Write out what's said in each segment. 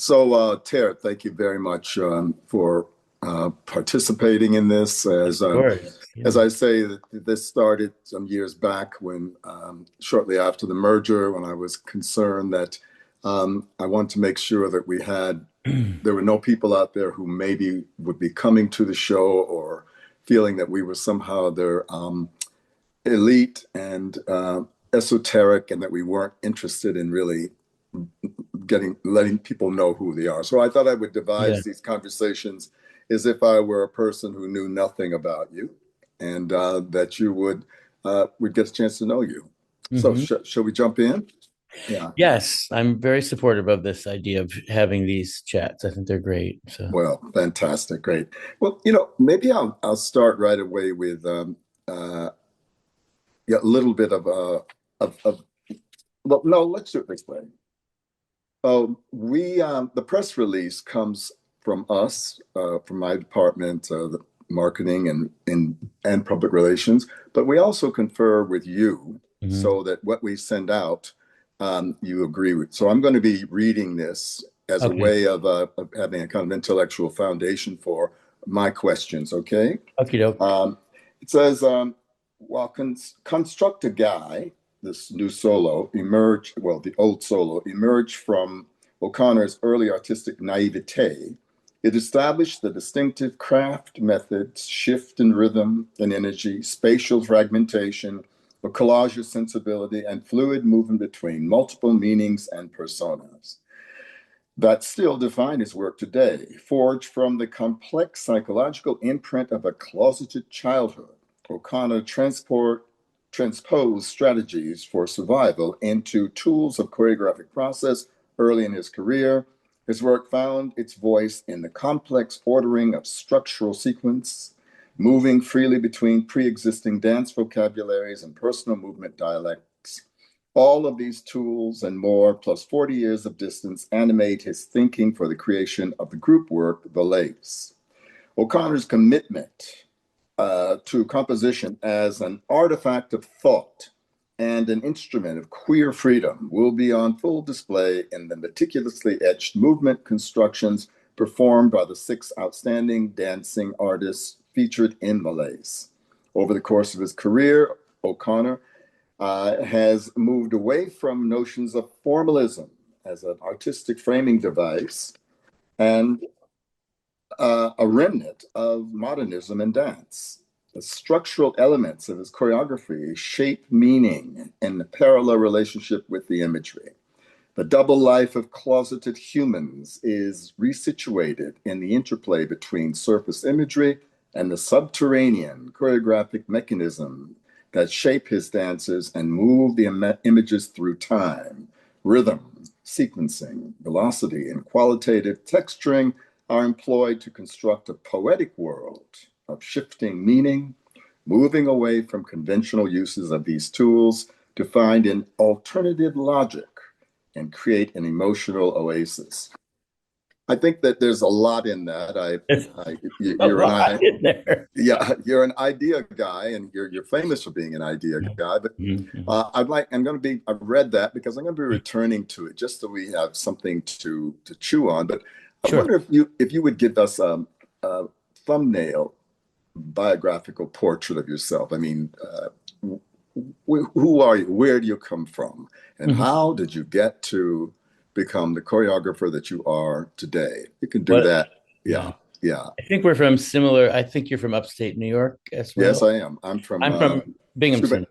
Tere, thank you very much for participating in this. Of course. As Yeah. I say, this started some years back when, shortly after the merger, when I was concerned that I wanted to make sure that there were no people out there who maybe would be coming to the show or feeling that we were somehow their elite and esoteric, and that we weren't interested in really letting people know who they are. So I thought I would Yeah. devise these conversations as if I were a person who knew nothing about you, and that you would get a chance to know you. So Hmm. shall we jump in? Yeah. Yes, I'm very supportive of this idea of having these chats. I think they're great. So, Well, fantastic, great. Well, maybe I'll start right away with yeah, a little bit of well, no, let's do it this way. The press release comes from us, from my department, the marketing and public relations, but we also confer with you mhm. so that what we send out, you agree with. So I'm going to be reading this as a Okay. way of having a kind of intellectual foundation for my questions. Okay. Okay, doke. Um, it says, while construct a guy, this new solo emerged, well, the old solo emerged from O'Connor's early artistic naivete. It established the distinctive craft methods, shift in rhythm and energy, spatial fragmentation, a collage sensibility, and fluid movement between multiple meanings and personas that still define his work today, forged from the complex psychological imprint of a closeted childhood. O'Connor transposed strategies for survival into tools of choreographic process early in his career. His work found its voice in the complex ordering of structural sequence, moving freely between pre-existing dance vocabularies and personal movement dialects. All of these tools and more, plus 40 years of distance, animate his thinking for the creation of the group work, The Lace. O'Connor's commitment to composition as an artifact of thought and an instrument of queer freedom will be on full display in the meticulously etched movement constructions performed by the six outstanding dancing artists featured in The Lace. Over the course of his career, O'Connor has moved away from notions of formalism as an artistic framing device and a remnant of modernism in dance. The structural elements of his choreography shape meaning in the parallel relationship with the imagery. The double life of closeted humans is resituated in the interplay between surface imagery and the subterranean choreographic mechanism that shape his dances and move the images through time. Rhythm, sequencing, velocity, and qualitative texturing are employed to construct a poetic world of shifting meaning, moving away from conventional uses of these tools to find an alternative logic and create an emotional oasis. I think that there's a lot in that. There's a You're an lot in there. yeah, you're an idea guy, and you're famous for being an idea guy. But Mhm. I've read that because I'm going to be returning to it just so we have something to chew on. But I Sure. wonder if you would give us a thumbnail biographical portrait of yourself. I mean, who are you? Where do you come from? And Mhm. how did you get to become the choreographer that you are today? You can do What? that. Yeah. Yeah, yeah. I think we're from similar. I think you're from upstate New York as Yes, well. I am. I'm from I'm from Steuben. Binghamton.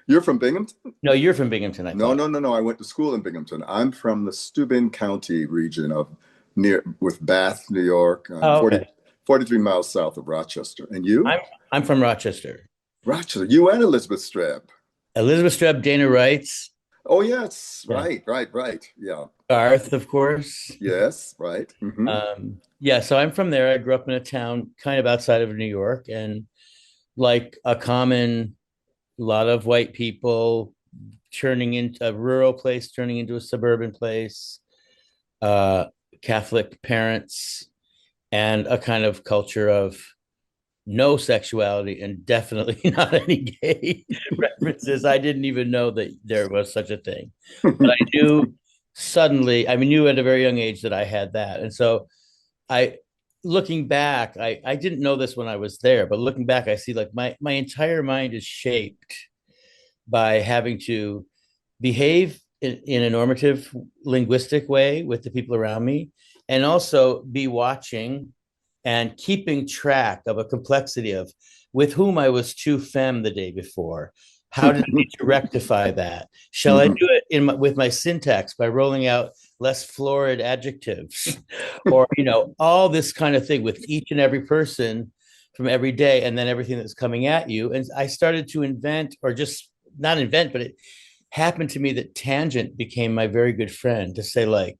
You're from Binghamton? No, you're from Binghamton, I No, thought. no, no, no. I went to school in Binghamton. I'm from the Steuben County region of near with Bath, New York, Oh, 40, okay. 43 miles south of Rochester. And you? I'm from Rochester. Rochester. You and Elizabeth Streb. Elizabeth Streb, Dana Wrights, Oh, yes. yeah. Right, right, right. Yeah. Garth, of course. Yes, right. Yeah, so I'm from there. I grew up in a town kind of outside of New York, and like a common lot of white people turning into a rural place, turning into a suburban place, uh, Catholic parents, and a kind of culture of no sexuality and definitely not any gay references. I didn't even know that there was such a thing, but I knew suddenly, I knew at a very young age that I had that. And so I, looking back, I didn't know this when I was there, but looking back, I see like my entire mind is shaped by having to behave in a normative linguistic way with the people around me, and also be watching and keeping track of a complexity of with whom I was too femme the day before. How did I need to rectify that? Shall I do Mhm. it with my syntax by rolling out less florid adjectives, or all this kind of thing with each and every person from every day, and then everything that's coming at you. And I started to invent, or just not invent, but it happened to me that tangent became my very good friend to say, like,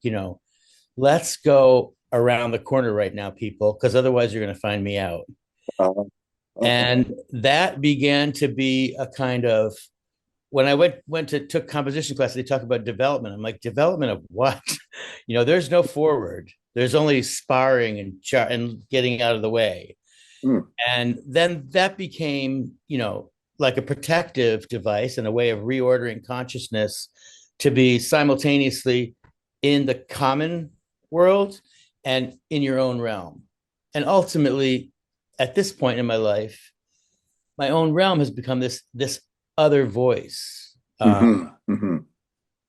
let's go around the corner right now, people, because otherwise you're going to find me out. Uh, okay. And that began to be a kind of, when I went to took composition class, they talk about development. I'm like, development of what? There's no forward. There's only sparring and getting out of the way. Mm. And then that became, like a protective device and a way of reordering consciousness to be simultaneously in the common world and in your own realm. And ultimately, at this point in my life, my own realm has become this other voice, Hmm. Hmm.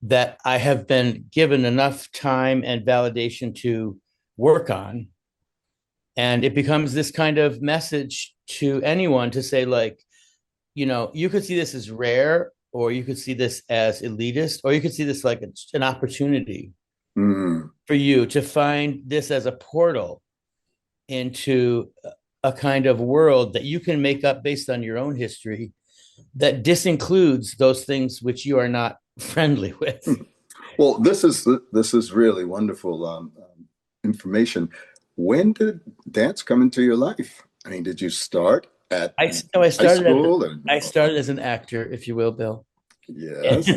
that I have been given enough time and validation to work on, and it becomes this kind of message to anyone to say, like, you could see this as rare, or you could see this as elitist, or you could see this like an opportunity Mm. for you to find this as a portal into a kind of world that you can make up based on your own history, that disincludes those things which you are not friendly with. Well, this is really wonderful information. When did dance come into your life? I mean, did you start at I no, I high started as school? And I started as an actor, if you will, Bill, yes,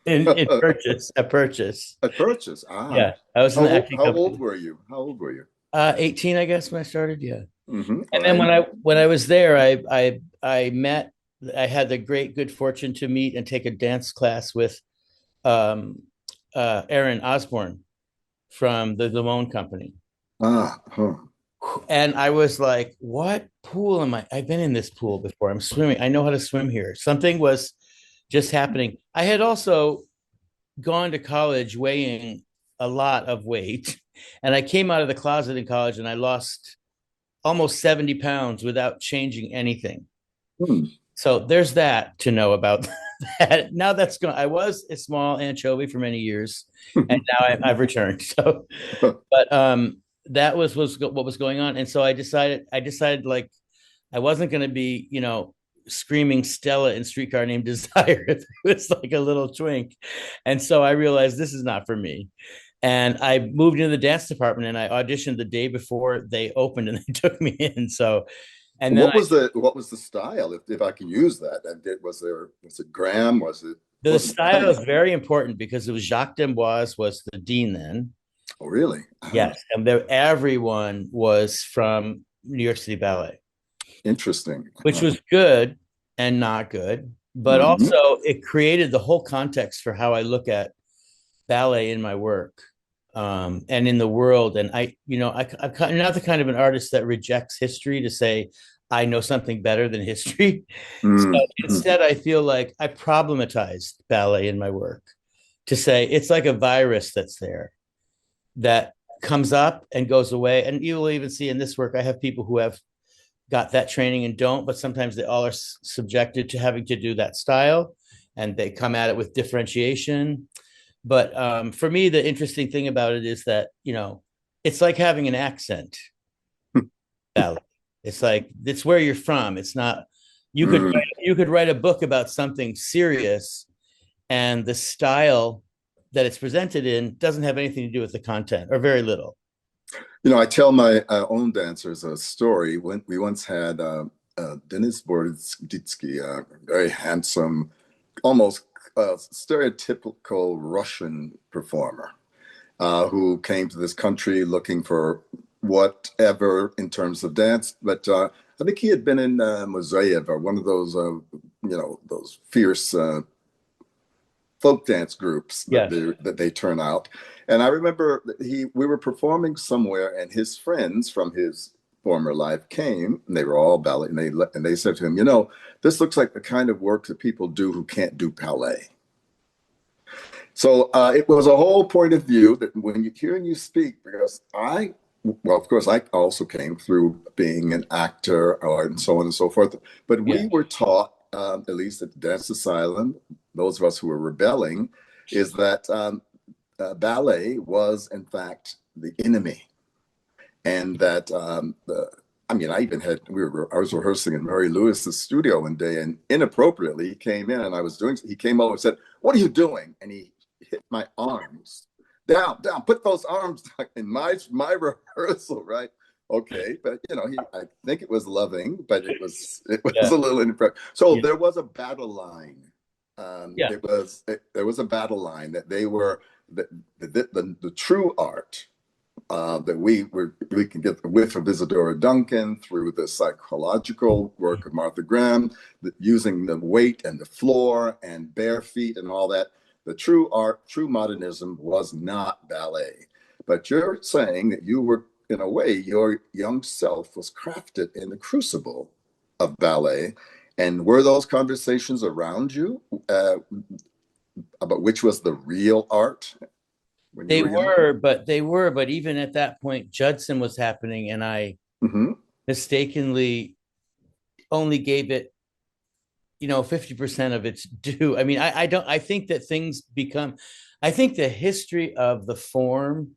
in at purchase. purchase. Yeah, I was in How the old? acting How old company. were you? How old were you? 18, I guess, when I started. Yeah. All And then right. when I was there, I met, I had the great good fortune to meet and take a dance class with um, Aaron Osborne from the Limon Company. Huh. And I was like, what pool am I? I've been in this pool before. I'm swimming. I know how to swim here. Something was just happening. I had also gone to college weighing a lot of weight. And I came out of the closet in college and I lost almost 70 pounds without changing anything. Hmm. So there's that to know about that. Now that's gone. I was a small anchovy for many years, and now I've returned. So, but that was what was going on, and so I decided like I wasn't going to be, screaming Stella in Streetcar Named Desire if it was like a little twink, and so I realized this is not for me. And I moved into the dance department and I auditioned the day before they opened and they took me in. So, and then What was the style? If I can use that, was it Graham? the Wasn't style Graham? is very important because it was Jacques D'Amboise was the dean then. Oh, really? Yes, and everyone was from New York City Ballet, Interesting. which was good and not good, but Mhm. also it created the whole context for how I look at ballet in my work, and in the world. And I'm not the kind of an artist that rejects history to say I know something better than history. So Mhm. instead, I feel like I problematized ballet in my work to say it's like a virus that's there that comes up and goes away. And you will even see in this work, I have people who have got that training and don't, but sometimes they all are subjected to having to do that style and they come at it with differentiation. But for me, the interesting thing about it is that, it's like having an accent ballet. It's like, it's where you're from. It's not, Mm. you could write a book about something serious, and the style that it's presented in doesn't have anything to do with the content, or very little. I tell my own dancers a story. When we once had Denis Boroditsky, a very handsome, almost stereotypical Russian performer, who came to this country looking for whatever in terms of dance. But I think he had been in Mozaev, or one of those, those fierce folk dance groups Yes. that they turn out. And I remember we were performing somewhere, and his friends from his former life came, and they were all ballet, and they said to him, this looks like the kind of work that people do who can't do ballet. So it was a whole point of view that when you're hearing you speak, because well, of course, I also came through being an actor and so on and so forth. But Yeah. we were taught, at least at the Dance Asylum, those of us who were rebelling, is that ballet was, in fact, the enemy. And that, I was rehearsing in Mary Lewis's studio one day, and inappropriately he came in and he came over and said, "What are you doing?" And he hit my arms. Down, put those arms down in my rehearsal, right? Okay, but I think it was loving, but it was Yeah. a little inappropriate. So Yeah. there was a battle line. Yeah. There was a battle line that they were the true art that we can get with of Isadora Duncan through the psychological work of Martha Graham, using the weight and the floor and bare feet and all that. The true art, true modernism was not ballet. But you're saying that you were, in a way, your young self was crafted in the crucible of ballet. And were those conversations around you about which was the real art when you They were young? were, but even at that point, Judson was happening, and I Mm-hmm. mistakenly only gave it, 50% of its due. I mean, I don't, I think that I think the history of the form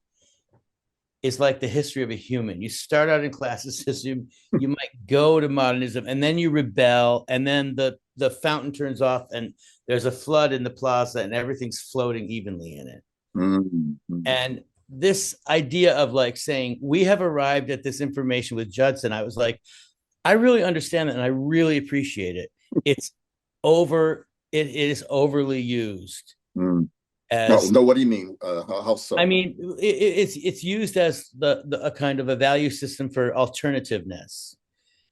is like the history of a human. You start out in classicism, you might go to modernism, and then you rebel, and then the fountain turns off, and there's a flood in the plaza, and everything's floating evenly in it. Mm-hmm. And this idea of like saying, we have arrived at this information with Judson, I was like, I really understand that and I really appreciate it. It's it is overly used Mm. No, as, no. What do you mean? How I so? mean, it's used as a kind of a value system for alternativeness.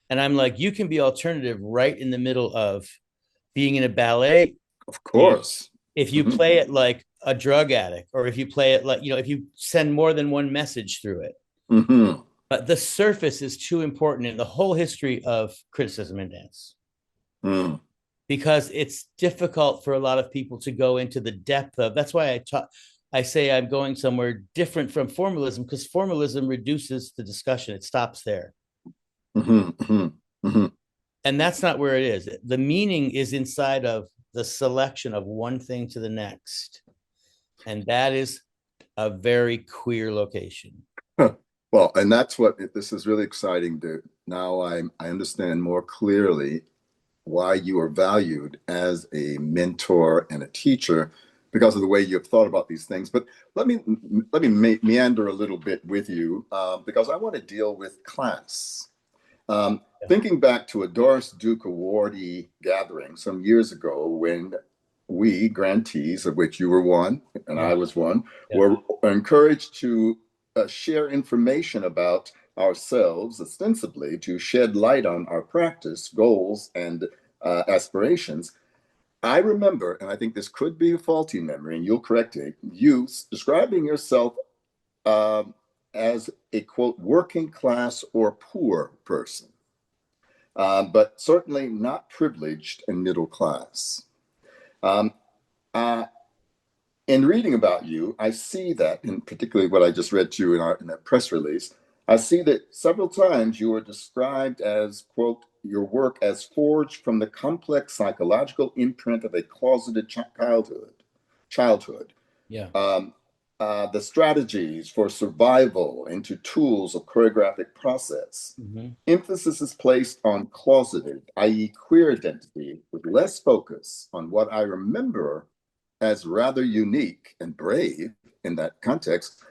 And I'm like, you can be alternative right in the middle of being in a ballet. Of You know, course. if you Hmm. play it like a drug addict, or if you play it like, if you send more than one message through it. Hmm. But the surface is too important in the whole history of criticism in dance, Mm. because it's difficult for a lot of people to go into the depth of. That's why I say I'm going somewhere different from formalism, because formalism reduces the discussion. It stops there. Hmm. Hmm. Hmm. And that's not where it is. The meaning is inside of the selection of one thing to the next. And that is a very queer location. Well, and that's what this is really exciting. To now, I understand more clearly why you are valued as a mentor and a teacher because of the way you've thought about these things. But let me meander a little bit with you because I want to deal with class. Um, Thinking back to a Doris Duke awardee gathering some years ago when we grantees, of which you were one and Yeah. I was one, Yeah. were encouraged to share information about ourselves, ostensibly to shed light on our practice, goals, and aspirations. I remember, and I think this could be a faulty memory, and you'll correct it, you describing yourself um, as a quote, working class or poor person, but certainly not privileged and middle class. Um, uh, in reading about you, I see that, and particularly what I just read to you in that press release, I see that several times you were described as, quote, your work as forged from the complex psychological imprint of a closeted childhood. Yeah. Um, the strategies for survival into tools of choreographic process. Mhm. Emphasis is placed on closeted, i.e., queer identity, with less focus on what I remember as rather unique and brave in that context,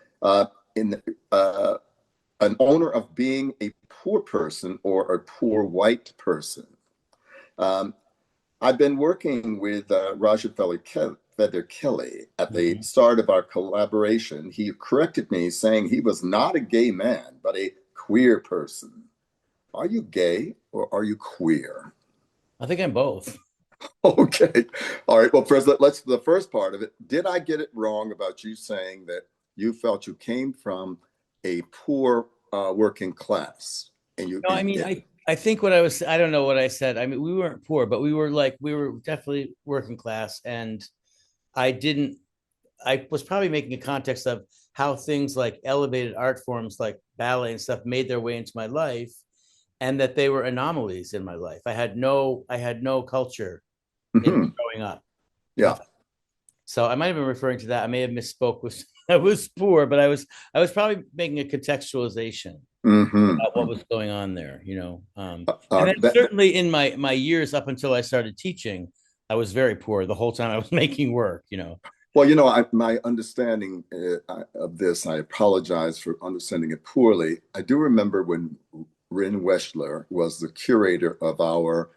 in an owner of being a poor person or a poor white person. Um, I've been working with Roger Feather Kelly at the Mhm. start of our collaboration. He corrected me saying he was not a gay man, but a queer person. Are you gay or are you queer? I think I'm both. Okay. All right. Well, first, let's the first part of it. Did I get it wrong about you saying that you felt you came from a poor working class and you No, I mean, I think what I was, I don't know what I said. I mean, we weren't poor, but we were definitely working class. And I didn't, I was probably making a context of how things like elevated art forms like ballet and stuff made their way into my life, and that they were anomalies in my life. I had no culture in Mhm. growing up. Yeah. Nothing. So I might have been referring to that. I may have misspoke with I was poor, but I was probably making a contextualization Hmm. about what was going on there, you know. And then That, certainly in my years up until I started teaching, I was very poor the whole time I was making work, you know. well, my understanding of this, I apologize for understanding it poorly. I do remember when Rin Weschler was the curator of our,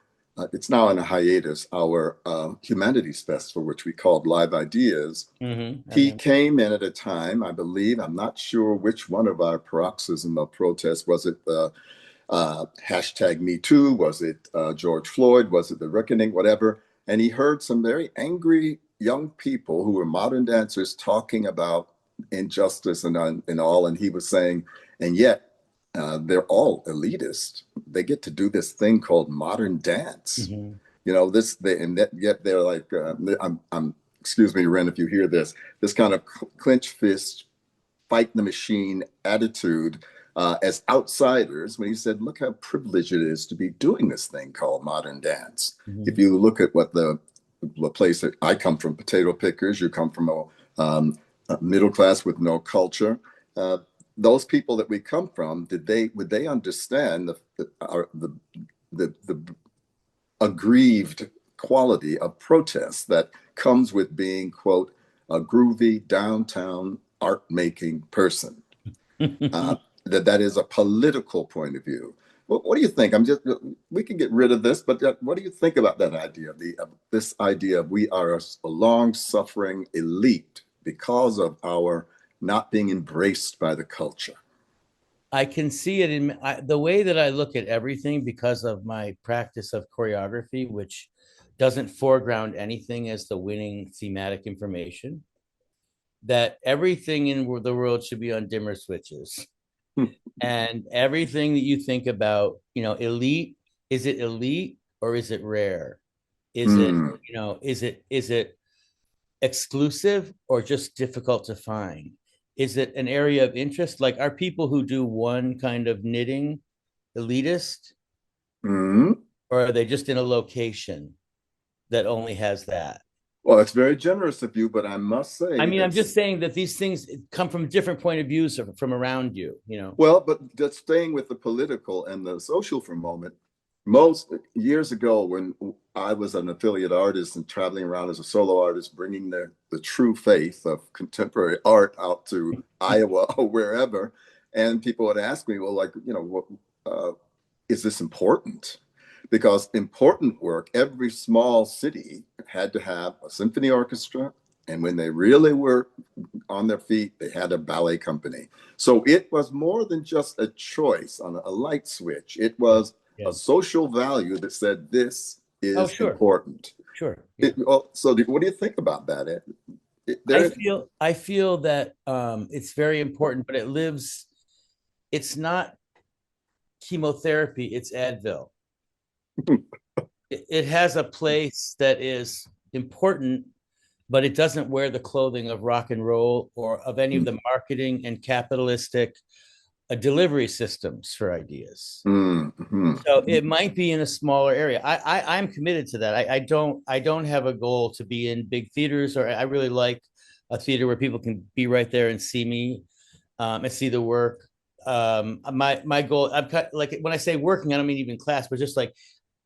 it's now in a hiatus, our humanities festival, which we called Live Ideas. He Okay. came in at a time, I believe, I'm not sure which one of our paroxysm of protest was it. Hashtag Me Too? Was it George Floyd? Was it the Reckoning? Whatever. And he heard some very angry young people who were modern dancers talking about injustice and all. And he was saying, and yet they're all elitist. They get to do this thing called modern dance. Hmm. And that, yet they're like, excuse me, Ren, if you hear this kind of clench fist fight the machine attitude as outsiders when he said, look how privileged it is to be doing this thing called modern dance. If Hmm. you look at what the place that I come from, potato pickers, you come from a middle class with no culture. Uh, those people that we come from, would they understand the aggrieved quality of protest that comes with being, quote, a groovy downtown art making person? uh, that is a political point of view. What do you think? We can get rid of this, but what do you think about that idea? This idea of we are a long suffering elite because of our not being embraced by the culture. I can see it in the way that I look at everything because of my practice of choreography, which doesn't foreground anything as the winning thematic information, that everything in the world should be on dimmer switches. And everything that you think about, you know, elite, is it elite or is it rare? Is it, Mm, you know, is it exclusive or just difficult to find? Is it an area of interest? Like, are people who do one kind of knitting elitist, mm. or are they just in a location that only has that? Well, it's very generous of you, but I must I say mean, I'm that. just saying that these things come from different point of views from around you, you know. Well, but just staying with the political and the social for a moment, most years ago when I was an affiliate artist and traveling around as a solo artist, bringing the true faith of contemporary art out to Iowa or wherever, and people would ask me, well, like, what uh, is this important? Because important work, every small city had to have a symphony orchestra. And when they really were on their feet, they had a ballet company. So it was more than just a choice on a light switch. It Yeah. was Yeah. a social value that said this Oh, is sure. important. Sure. Yeah. What do you think about that? There, I feel that it's very important, but it's not chemotherapy, it's Advil. It has a place that is important, but it doesn't wear the clothing of rock and roll or of any of the marketing and capitalistic delivery systems for ideas. mm-hmm. So it might be in a smaller area. I'm committed to that. I don't have a goal to be in big theaters, or I really like a theater where people can be right there and see me, and see the work. My goal, I'm like when I say working, I don't mean even class, but just like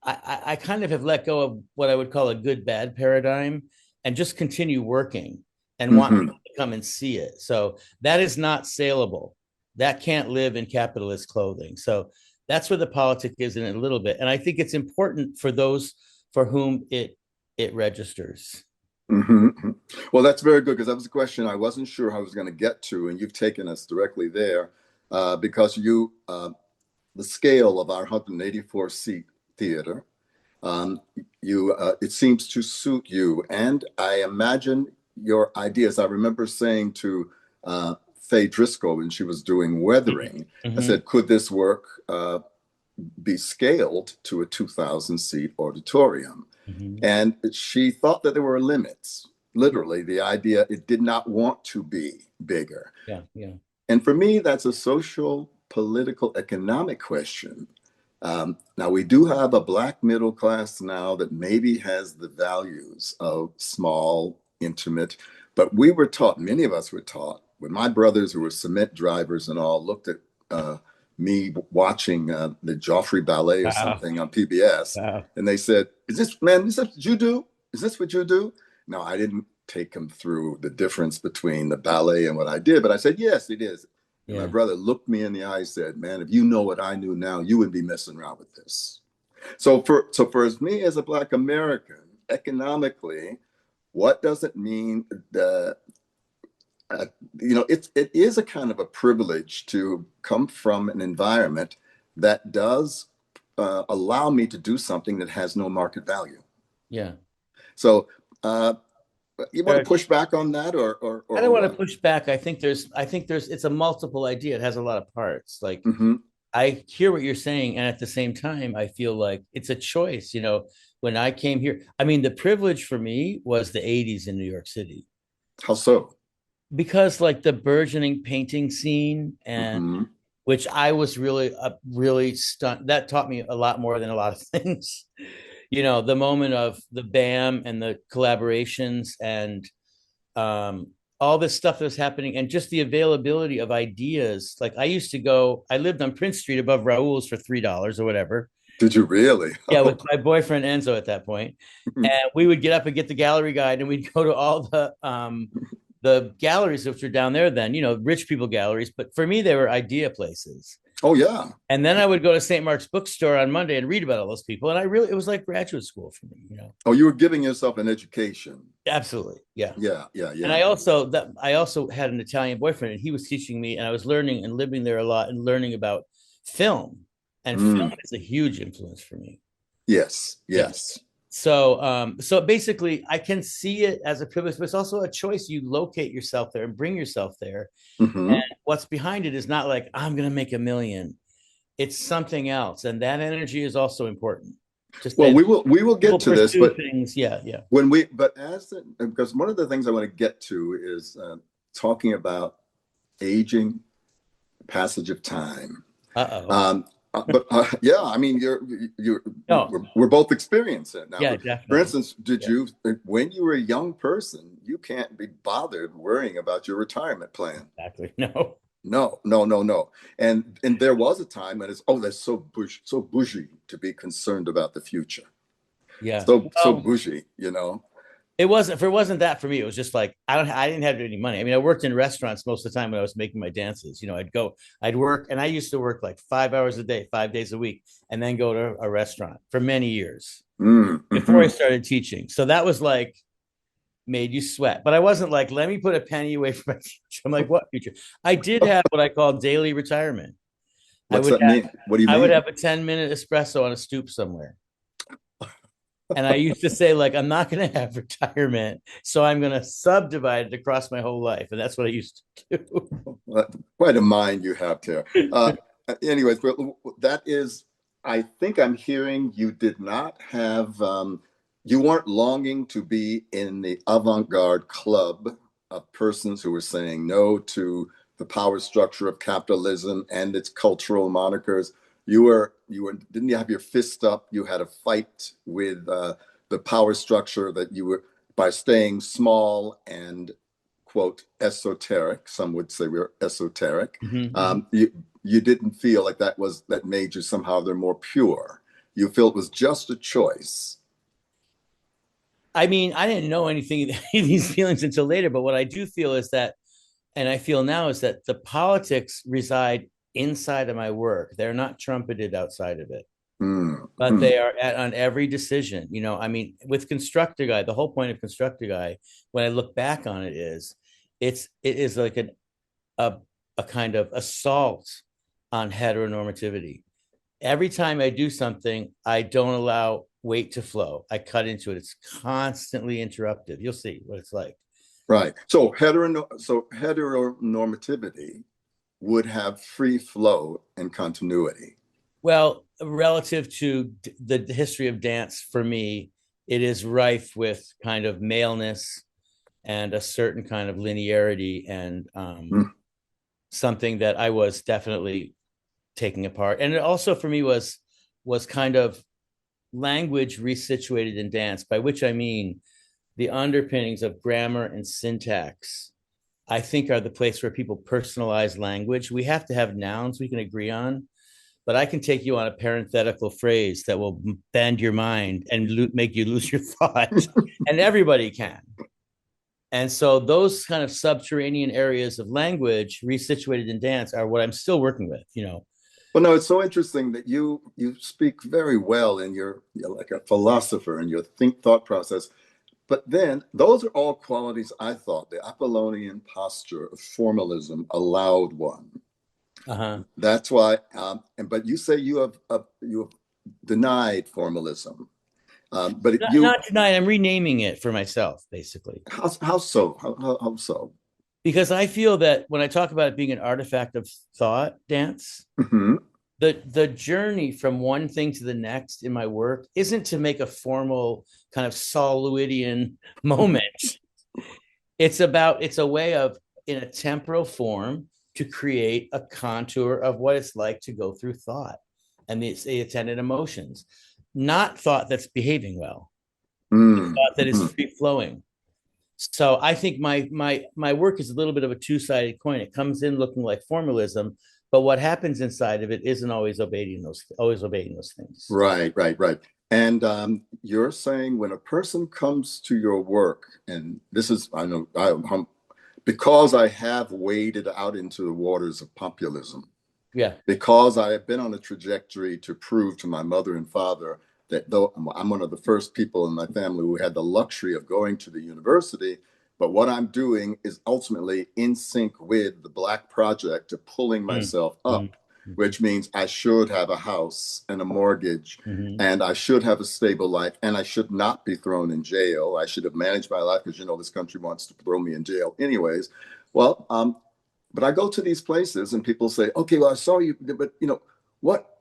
I kind of have let go of what I would call a good bad paradigm and just continue working and want Mm-hmm. people to come and see it. So that is not saleable. That can't live in capitalist clothing. So that's where the politic is in it a little bit. And I think it's important for those for whom it registers. Mm-hmm. Well, that's very good because that was a question I wasn't sure how I was going to get to, and you've taken us directly there because the scale of our 184 seat theater Um, it seems to suit you, and I imagine your ideas. I remember saying to Faye Driscoll when she was doing weathering, I Mm-hmm. said, "Could this work be scaled to a 2,000 seat auditorium?" Mm-hmm. And she thought that there were limits. Literally, the idea it did not want to be bigger. Yeah, yeah, And for me, that's a social, political, economic question. Now, we do have a Black middle class now that maybe has the values of small, intimate, but we were taught, many of us were taught, when my brothers who were cement drivers and all looked at me watching the Joffrey Ballet or wow, something on PBS, wow, and they said, "Is this, man, is this what you do? Is this what you do?" No, I didn't take them through the difference between the ballet and what I did, but I said, "Yes, it is." And my yeah, brother looked me in the eye and said, "Man, if you know what I knew now, you wouldn't be messing around with this." So for me as a Black American, economically, what does it mean that it is a kind of a privilege to come from an environment that does allow me to do something that has no market value. yeah. So uh, you want to There push back on that, or I or don't want to what? push back. I think there's it's a multiple idea. It has a lot of parts. Like Mm-hmm. I hear what you're saying, and at the same time, I feel like it's a choice. When I came here, I mean, the privilege for me was the '80s in New York City How so? because, like, the burgeoning painting scene, and Mm-hmm. which I was really stunned. That taught me a lot more than a lot of things. The moment of the BAM and the collaborations and um, all this stuff that was happening and just the availability of ideas. Like I lived on Prince Street above Raoul's for $3 or whatever. Did you really? Yeah, with my boyfriend Enzo at that point. And we would get up and get the gallery guide and we'd go to all the galleries which were down there then, rich people galleries. But for me, they were idea places. Oh yeah. And then I would go to St. Mark's bookstore on Monday and read about all those people. And it was like graduate school for me. Oh, you were giving yourself an education. Absolutely. Yeah. Yeah, yeah, And yeah. I also had an Italian boyfriend, and he was teaching me, and I was learning and living there a lot and learning about film. And film Mm. is a huge influence for me. Yes, Yeah. yes. So basically, I can see it as a privilege, but it's also a choice. You locate yourself there and bring yourself there. And Hmm. what's behind it is not like I'm going to make a million. It's something else, and that energy is also important. Just Well, as we will get people to this, pursue but things, yeah, yeah. because one of the things I want to get to is talking about aging, passage of time. Uh-oh. But yeah, I mean, you're No, we're both experiencing it now. yeah, For definitely. instance, did Yeah, you when you were a young person, you can't be bothered worrying about your retirement plan. exactly. No. No, no, no, no. And there was a time when it's, oh, that's so bougie to be concerned about the future. Yeah. So Well, bougie. if it wasn't that for me, it was just like I didn't have any money. I mean, I worked in restaurants most of the time when I was making my dances. I'd work, and I used to work like 5 hours a day, 5 days a week, and then go to a restaurant for many years before I Mm-hmm. started teaching. So that was like made you sweat. But I wasn't like, let me put a penny away from my future. I'm like, what future? I did have what I call daily retirement. I What's would that have mean? What do you I would mean? have a 10-minute espresso on a stoop somewhere. And I used to say, like, I'm not going to have retirement. So I'm going to subdivide it across my whole life. And that's what I used to Quite a mind you have, Tara. Anyways, that is, I think I'm hearing you did not have, you weren't longing to be in the avant-garde club of persons who were saying no to the power structure of capitalism and its cultural monikers. Didn't you have your fist up? You had a fight with the power structure that you were by staying small and quote esoteric. Some would say we're esoteric. do. Mhm. You didn't feel like that made you somehow they're more pure. You feel it was just a choice. I mean, I didn't know anything, these feelings until later. But what I do feel is that, and I feel now, is that the politics reside inside of my work. They're not trumpeted outside of it, but Mm-hmm. they are on every decision. I mean, with Construct a Guy, the whole point of Construct a Guy, when I look back on it, it is like a, a kind of assault on heteronormativity. Every time I do something, I don't allow wait to flow. I cut into it. It's constantly interruptive. You'll see what it's like. Right. So heteronormativity would have free flow and continuity. Well, relative to the history of dance, for me, it is rife with kind of maleness and a certain kind of linearity and Mm. something that I was definitely taking apart. And it also for me was kind of language resituated in dance, by which I mean the underpinnings of grammar and syntax, I think are the place where people personalize language. We have to have nouns we can agree on, but I can take you on a parenthetical phrase that will bend your mind and make you lose your thought, and everybody can. And so those kind of subterranean areas of language resituated in dance are what I'm still working with, you know. Well, no, it's so interesting that you speak very well and you're like a philosopher in your thought process. But then those are all qualities I thought the Apollonian posture of formalism allowed one. Uh-huh. That's why, but you say you have denied formalism. But Not tonight. I'm renaming it for myself, basically, how so? How so? because I feel that when I talk about it being an artifact of thought, dance, Hmm. the journey from one thing to the next in my work isn't to make a formal kind of Solidian moment. It's a way of, in a temporal form, to create a contour of what it's like to go through thought and the attendant emotions, not thought that's behaving well, thought that is Mm-hmm. free flowing. So I think my work is a little bit of a two-sided coin. It comes in looking like formalism, but what happens inside of it isn't always obeying those things. Right, right, right. And you're saying when a person comes to your work, and this is, I know, because I have waded out into the waters of populism, Yeah. because I have been on a trajectory to prove to my mother and father that though I'm one of the first people in my family who had the luxury of going to the university, but what I'm doing is ultimately in sync with the Black project of pulling Mm, myself mm, up, mhm, which means I should have a house and a mortgage, mhm. and I should have a stable life, and I should not be thrown in jail. I should have managed my life because, this country wants to throw me in jail anyways. Well, but I go to these places and people say, okay, well, I saw you, but what,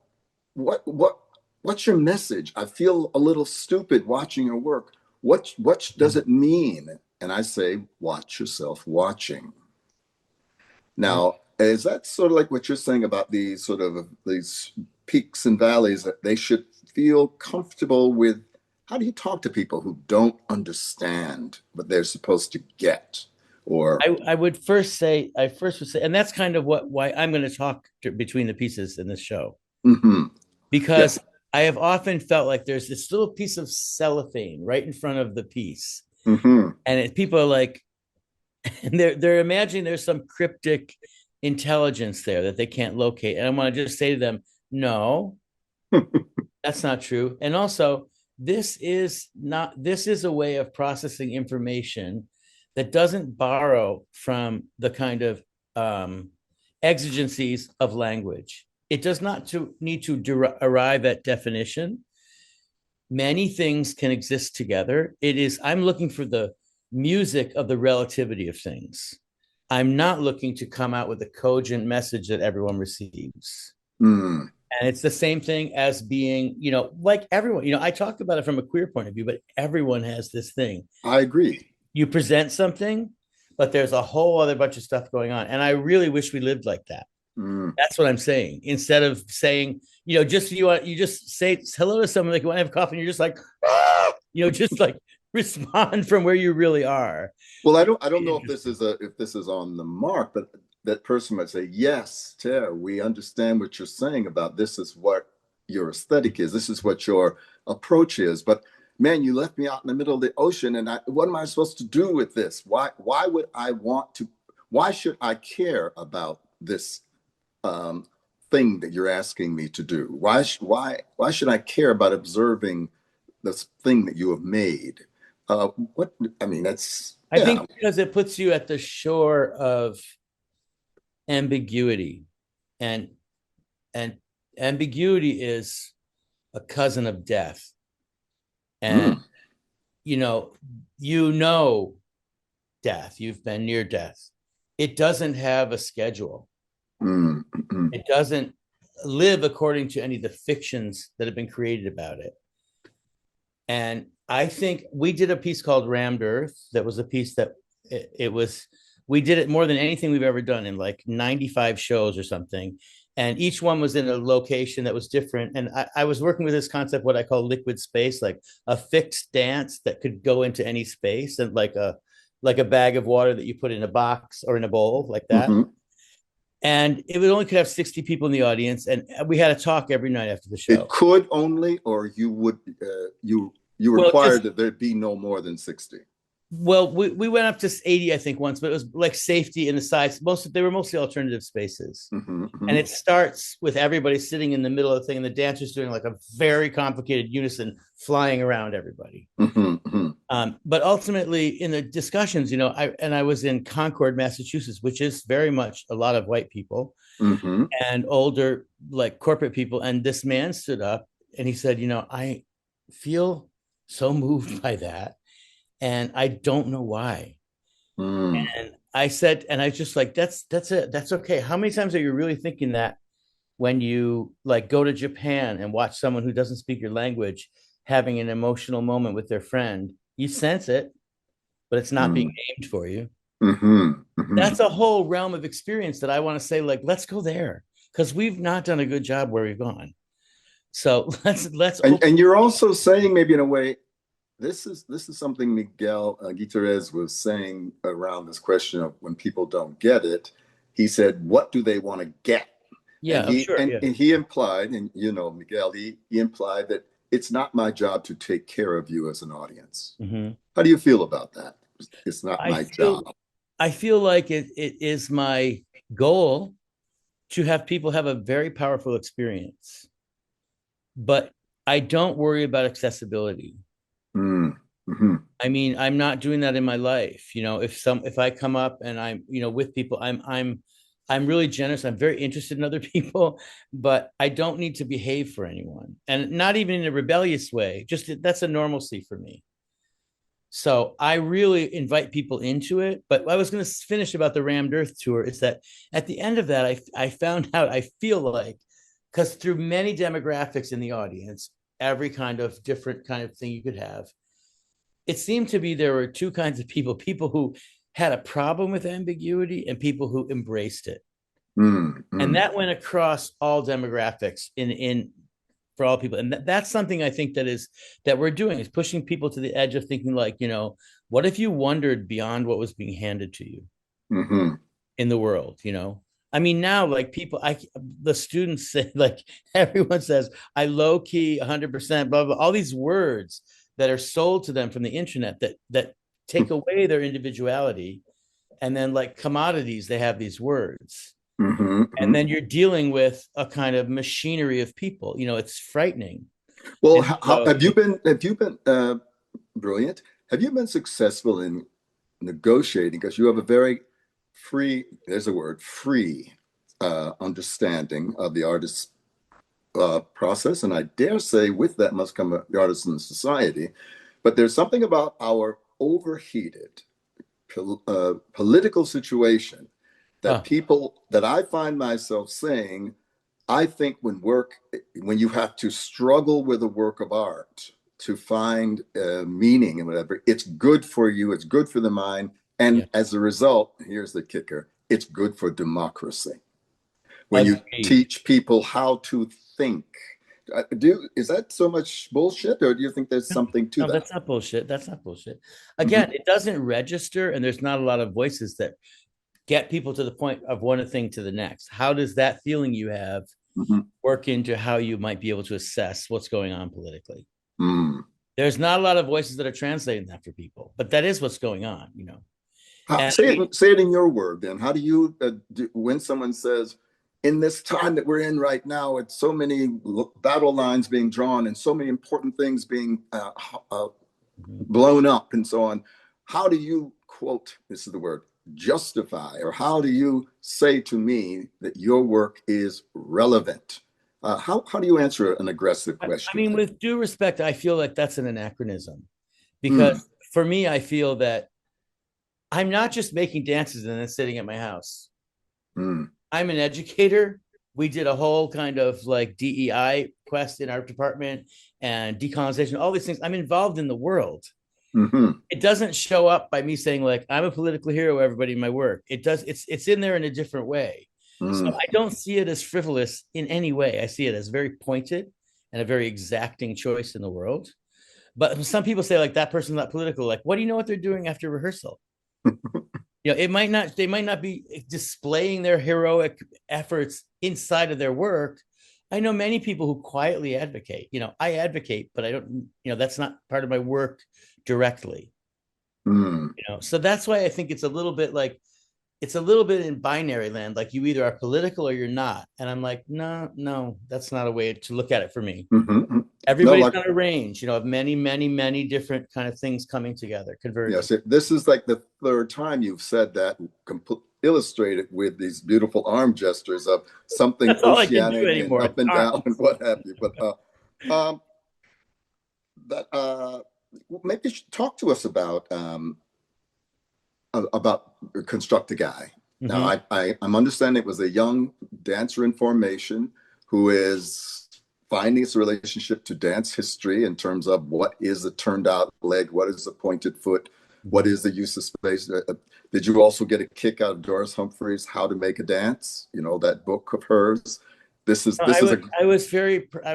what, what, what's your message? I feel a little stupid watching your work. What does it mean? And I say, watch yourself watching. Now, is that sort of like what you're saying about these sort of these peaks and valleys that they should feel comfortable with? How do you talk to people who don't understand what they're supposed to get? Or, I would first say, and that's kind of why I'm going to talk between the pieces in this show, mm-hmm, yeah, because I have often felt like there's this little piece of cellophane right in front of the piece, mm-hmm. and people are like, and they're imagining there's some cryptic intelligence there that they can't locate, and I want to just say to them, no, that's not true. And also, this is a way of processing information that doesn't borrow from the kind of exigencies of language. It does not need to arrive at definition. Many things can exist together. I'm looking for the music of the relativity of things. I'm not looking to come out with a cogent message that everyone receives. Mm, And it's the same thing as being, like everyone, I talk about it from a queer point of view, but everyone has this thing. I agree. You present something, but there's a whole other bunch of stuff going on. And I really wish we lived like that. Mm. That's what I'm saying. Instead of saying, just you just say hello to someone like you want to have coffee, and you're just like, ah! Just like respond from where you really are. Well, I don't know if this is on the mark, but that person might say, yes, Tere, we understand what you're saying about this is what your aesthetic is. This is what your approach is. But man, you left me out in the middle of the ocean, and what am I supposed to do with this? Why would I want to? Why should I care about this thing that you're asking me to do? Why should I care about observing this thing that you have made? What I mean, that's I yeah. think because it puts you at the shore of ambiguity, and and ambiguity is a cousin of death. And, Mm, you know, you know, death, you've been near death. It doesn't have a schedule. mm, mm, It doesn't live according to any of the fictions that have been created about it. And I think we did a piece called Rammed Earth. That was a piece that it was, we did it more than anything we've ever done in like 95 shows or something. And each one was in a location that was different. And I was working with this concept, what I call liquid space, like a fixed dance that could go into any space, and like a bag of water that you put in a box or in a bowl like that. mhm. And it would only could have 60 people in the audience. And we had a talk every night after the It show. could only, or you would, you Well, just required that there be no more than 60. Well, we went up to 80, I think, once, but it was like safety in the sides. They were mostly alternative spaces. Hmm, And hmm, it starts with everybody sitting in the middle of the thing, and the dancers doing like a very complicated unison, flying around everybody. hmm, hmm, But ultimately, in the discussions, I was in Concord, Massachusetts, which is very much a lot of white people hmm, and older, like corporate people. And this man stood up and he said, I feel so moved by that, and I don't know why. hmm. And I said, and I just like, that's it. That's okay. How many times are you really thinking that when you like go to Japan and watch someone who doesn't speak your language having an emotional moment with their friend? You sense it, but it's not being named for you. Hmm, hmm. That's a whole realm of experience that I want to say, like, let's go there, because we've not done a good job where we've gone. So let's And open. you're also saying, maybe in a way, this is something Miguel Gutierrez was saying around this question of when people don't get it. He said, "What do they want to get?" Yeah, And oh, he sure, and, yeah. and he implied, and Miguel, he implied that it's not my job to take care of you as an audience. Mhm. How do you feel about that? It's not I my feel job. I feel like it is my goal to have people have a very powerful experience, but I don't worry about accessibility. Mm, hmm, I mean, I'm not doing that in my life. If I come up and I'm, with people, I'm really generous. I'm very interested in other people, but I don't need to behave for anyone, and not even in a rebellious way. Just that's a normalcy for me. So I really invite people into it. But I was going to finish about the Rammed Earth tour. Is that at the end of that, I found out, I feel like, because through many demographics in the audience, every kind of different kind of thing you could have, it seemed to be there were two kinds of people who had a problem with ambiguity and people who embraced it. mm, And mm, that went across all demographics in for all people. And that's something I think that we're doing, is pushing people to the edge of thinking, like, what if you wondered beyond what was being handed to you hmm. in the world? I mean, now, like, the students say, like, everyone says, I low key 100%, blah, blah, all these words that are sold to them from the internet that take away their individuality. And then, like commodities, they have these words. Hmm, And hmm. then you're dealing with a kind of machinery of people. It's frightening. Well, And how so, have you been? Have you been brilliant? Have you been successful in negotiating? Because you have a very free, there's a word, free understanding of the artist's process. And I dare say with that must come the artisan society. But there's something about our overheated political situation that oh, that I find myself saying, I think when you have to struggle with a work of art to find meaning and whatever, it's good for you, it's good for the mind. And yeah, as a result, here's the kicker, it's good for democracy. When you agreed. teach people how to think, is that so much bullshit, or do you think there's something to No, that? that's not bullshit. That's not bullshit. Again, Mm-hmm, it doesn't register, and there's not a lot of voices that get people to the point of one thing to the next. How does that feeling you have mm-hmm, work into how you might be able to assess what's going on politically? mm. There's not a lot of voices that are translating that for people, but that is what's going on. And Say it in your word. Then, how do you when someone says, "In this time that we're in right now, it's so many battle lines being drawn and so many important things being blown up and so on," how do you quote? This is the word, justify, or how do you say to me that your work is relevant How do you answer an aggressive I question mean, like? with due respect, I feel like that's an anachronism because Mm, for me, I feel that I'm not just making dances and then sitting at my house. mm, I'm an educator. We did a whole kind of like DEI quest in our department and decolonization, all these things. I'm involved in the world. hmm It doesn't show up by me saying like I'm a political hero, everybody in my work. It does, it's in there in a different way. So mm. I don't see it as frivolous in any way. I see it as very pointed and a very exacting choice in the world. But some people say like that person's not political. Like, what do you know what they're doing after rehearsal? It might not, they might not be displaying their heroic efforts inside of their work. I know many people who quietly advocate. I advocate, but I don't, that's not part of my work directly. Mm. So that's why I think it's a little bit in binary land. Like you either are political or you're not. And I'm like, no, no, that's not a way to look at it for me. Hmm. No, Everybody's like, got a range, of many, many, many different kind of things coming together, converging. yes, this is like the third time you've said that, illustrated with these beautiful arm gestures of something That's all I can do oceanic and anymore. up and down and what have you. But um, that maybe you should talk to us about Construct a Guy. Now, Mhm. I'm understanding it was a young dancer in formation who is finding its relationship to dance history in terms of what is a turned out leg, what is a pointed foot, what Mhm. is the use of space. Did you also get a kick out of Doris Humphreys' How to Make a Dance? That book of hers. This I is was a I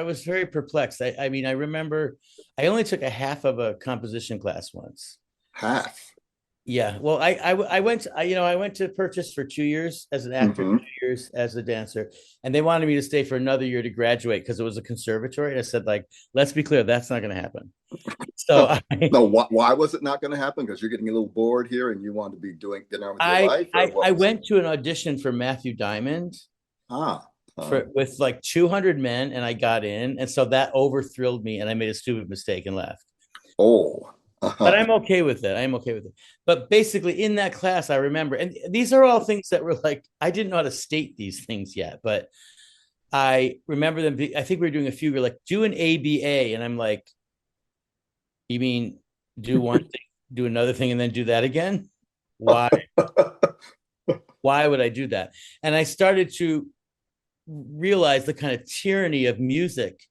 was very perplexed. I mean, I remember I only took a half of a composition class once. half. Yeah. Well, I went I went to Purchase for 2 years as an actor, Mm-hmm. 2 years as a dancer, and they wanted me to stay for another year to graduate because it was a conservatory. And I said, like, let's be clear, that's not going to happen. So I No, why was it not going to happen? Because you're getting a little bored here and you want to be getting on with your I life, or I, what I was it? went to an audition for Matthew Diamond Ah, uh, for with like 200 men, and I got in, and so that over thrilled me, and I made a stupid mistake and left. oh, But uh-huh. I'm okay with it. I'm okay with it. But basically, in that class, I remember, and these are all things that were like I didn't know how to state these things yet, but I remember them. I think we were doing a few. We're like, do an ABA, and I'm like, you mean do one thing, do another thing, and then do that again? Why? Why would I do that? And I started to realize the kind of tyranny of music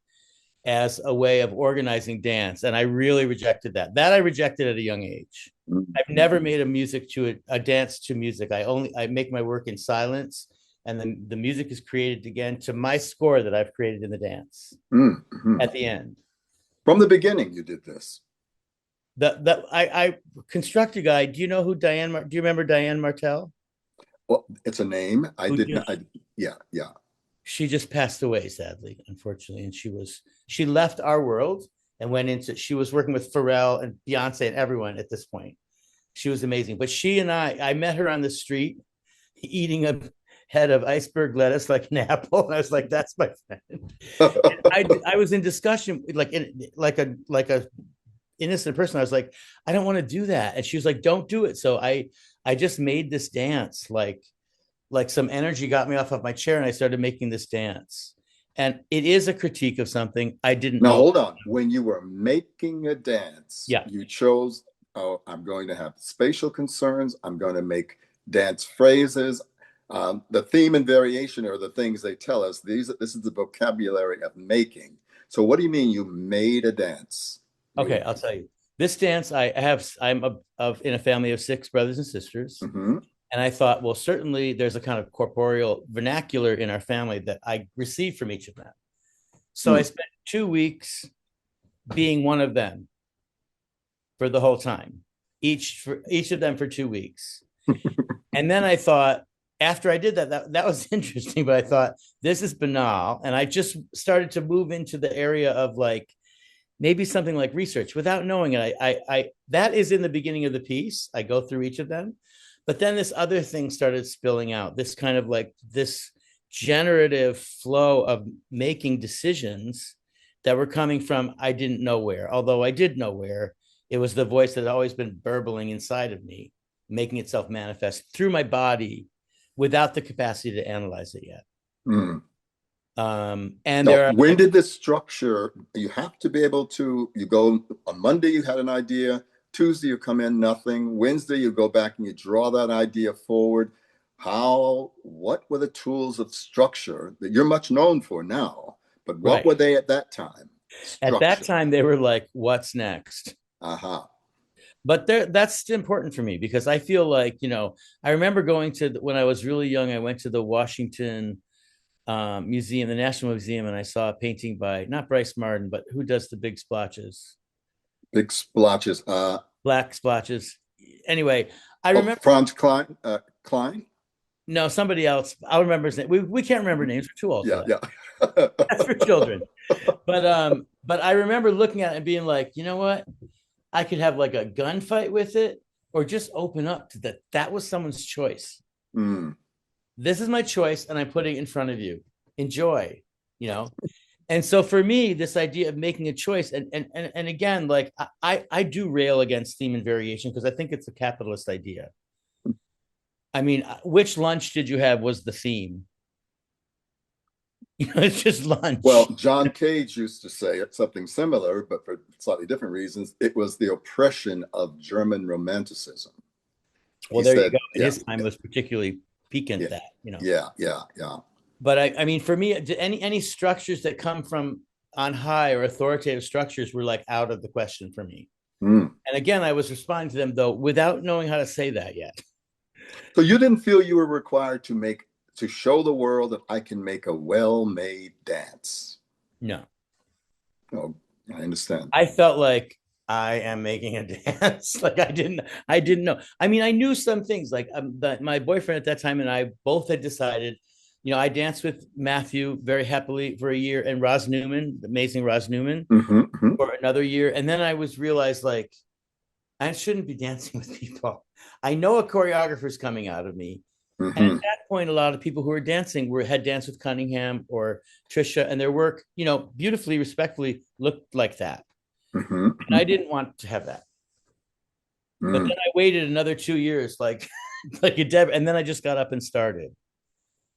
as a way of organizing dance. And I really rejected that. That I rejected at a young age. I've never made a dance to music. I make my work in silence, and then the music is created again to my score that I've created in the dance Mm-hmm. at the end. From the beginning, you did this. I construct a guy. Do you know who do you remember Diane Martel? Well, it's a name. I Who didn't. just Yeah, yeah. She just passed away, sadly, unfortunately. And she left our world and went into, she was working with Pharrell and Beyonce and everyone at this point. She was amazing. But she and I met her on the street eating a head of iceberg lettuce like an apple. And I was like, that's my friend. I was in discussion, like a innocent person. I was like, I don't want to do that. And she was like, don't do it. So I just made this dance like some energy got me off of my chair and I started making this dance. And it is a critique of something I didn't Now, know. hold on. When you were making a dance, Yeah. you chose, oh, I'm going to have spatial concerns. I'm going to make dance phrases. The theme and variation are the things they tell us. This is the vocabulary of making. So, what do you mean you made a dance? Okay, You, I'll tell you. This dance, I'm in a family of six brothers and sisters. mm-hmm, And I thought, well, certainly there's a kind of corporeal vernacular in our family that I received from each of them. So I mm, spent 2 weeks being one of them for the whole time, for each of them for 2 weeks. And then I thought, after I did that was interesting, but I thought this is banal. And I just started to move into the area of like maybe something like research without knowing it. That is in the beginning of the piece. I go through each of them, but then this other thing started spilling out. This kind of like this generative flow of making decisions that were coming from I didn't know where. Although I did know where, it was the voice that had always been burbling inside of me, making itself manifest through my body without the capacity to analyze it yet. mm. And Now, there are when did this structure, you have to be able to, you go on Monday, you had an idea. Tuesday, you come in, nothing. Wednesday, you go back and you draw that idea forward. What were the tools of structure that you're much known for now? But what right were they at that time? at that Structure. time they were like, "What's next?" Aha. But that's important for me because I feel like, I remember going to when I was really young. I went to the Washington Museum, the National Museum, and I saw a painting by not Bryce Martin, but who does the big splotches, Big splotches. black splotches. Anyway, I Oh, remember Franz Klein. Klein. no somebody else. I'll remember his name. We can't remember names. We're too old for Yeah, that. yeah. That's for children. But I remember looking at it and being like, you know what? I could have like a gunfight with it, or just open up to that. That was someone's choice. Mm. This is my choice, and I'm putting it in front of you. Enjoy, you know. And so for me, this idea of making a choice, and again, like I do rail against theme and variation because I think it's a capitalist idea. I mean, which lunch did you have was the theme? It's just Well, lunch. John Cage used to say it, something similar, but for slightly different reasons. It was the oppression of German Romanticism. Well, He there you said, go. And yeah, his time yeah, was particularly piquant yeah, that. yeah, yeah, yeah. But I mean, for me, any structures that come from on high or authoritative structures were like out of the question for me. Mm. And again, I was responding to them though without knowing how to say that yet. So you didn't feel you were required to show the world that I can make a well-made dance. No, Oh, I understand. I felt like I am making a dance. Like I didn't know. I mean, I knew some things. Like my boyfriend at that time and I both had decided. I danced with Matthew very happily for a year, and Roz Newman, the amazing Roz Newman, Mm-hmm, mm-hmm, for another year, and then I was realized like I shouldn't be dancing with people. I know a choreographer's coming out of me. And at mm-hmm, that point, a lot of people who were dancing had danced with Cunningham or Trisha, and their work, beautifully, respectfully looked like that. mm-hmm, And I didn't want to have that. But mm. then I waited another 2 years, like like a Deb, and then I just got up and started.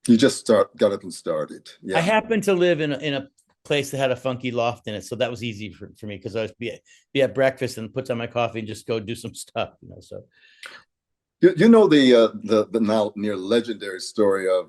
You just got up and started. I Yeah. happened to live in a place that had a funky loft in it, so that was easy for me because I was be at breakfast and put down my coffee and just go do some stuff. So You know the now near legendary story of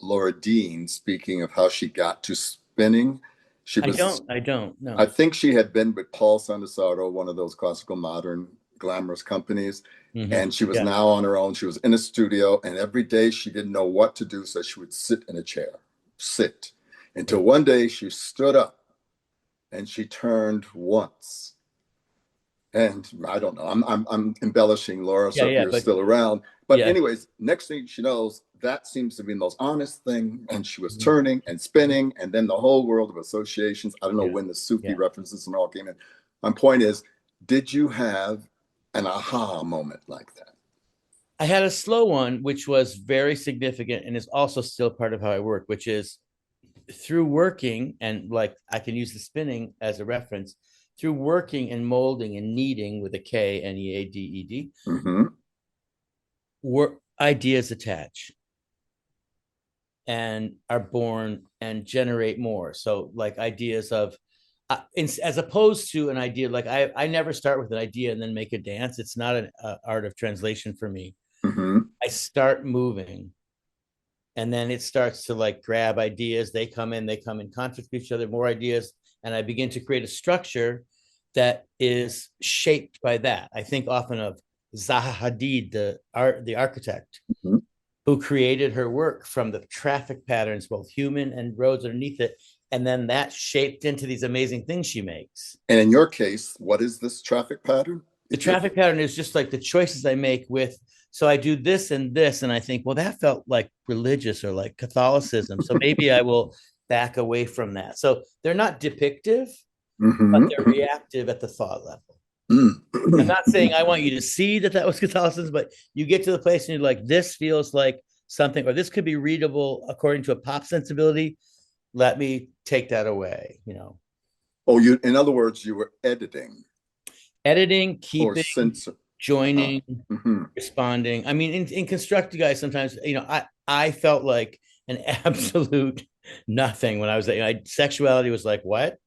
Laura Dean speaking of how she got to spinning. She was, I don't I know. think she had been with Paul Sandesato, one of those classical modern glamorous companies, Mm-hmm. and she was Yeah. now on her own. She was in a studio, and every day she didn't know what to do, so she would sit in a chair, sit, until one day she stood up and she turned once. And I don't know. I'm embellishing, Laura. Yeah, So if yeah, you're but still around, but yeah. anyways, next thing she knows, that seems to be the most honest thing. And she was Mhm. turning and spinning, and then the whole world of associations. I don't know Yeah, when the Sufi yeah. references and all came in. My point is, did you have an aha moment like that? I had a slow one, which was very significant and is also still part of how I work, which is through working and like I can use the spinning as a reference through working and molding and kneading with a K, Neaded, Mm-hmm. work ideas attach and are born and generate more. So like ideas of as opposed to an idea like I never start with an idea and then make a dance. It's not an art of translation for me. Mm-hmm. I start moving and then it starts to like grab ideas. They come in conflict with each other, more ideas, and I begin to create a structure that is shaped by that. I think often of Zaha Hadid, the architect, Mm-hmm. who created her work from the traffic patterns, both human and roads underneath it, and then that shaped into these amazing things she makes. And in your case, what is this traffic pattern? The If you're traffic pattern is just like the choices I make with. So I do this and this, and I think, well, that felt like religious or like Catholicism. So maybe I will back away from that. So they're not depictive, but mm-hmm. they're reactive at the thought level. I'm not Mm-hmm. saying I want you to see that was Catholicism, but you get to the place and you're like, this feels like something, or this could be readable according to a pop sensibility. Let me take that away. Oh, you, in other words, you were editing Editing, or keeping, censor. Uh-huh. joining, Mm-hmm. responding. I mean, in constructed guys, sometimes, I felt like an absolute nothing when I was sexuality was like what?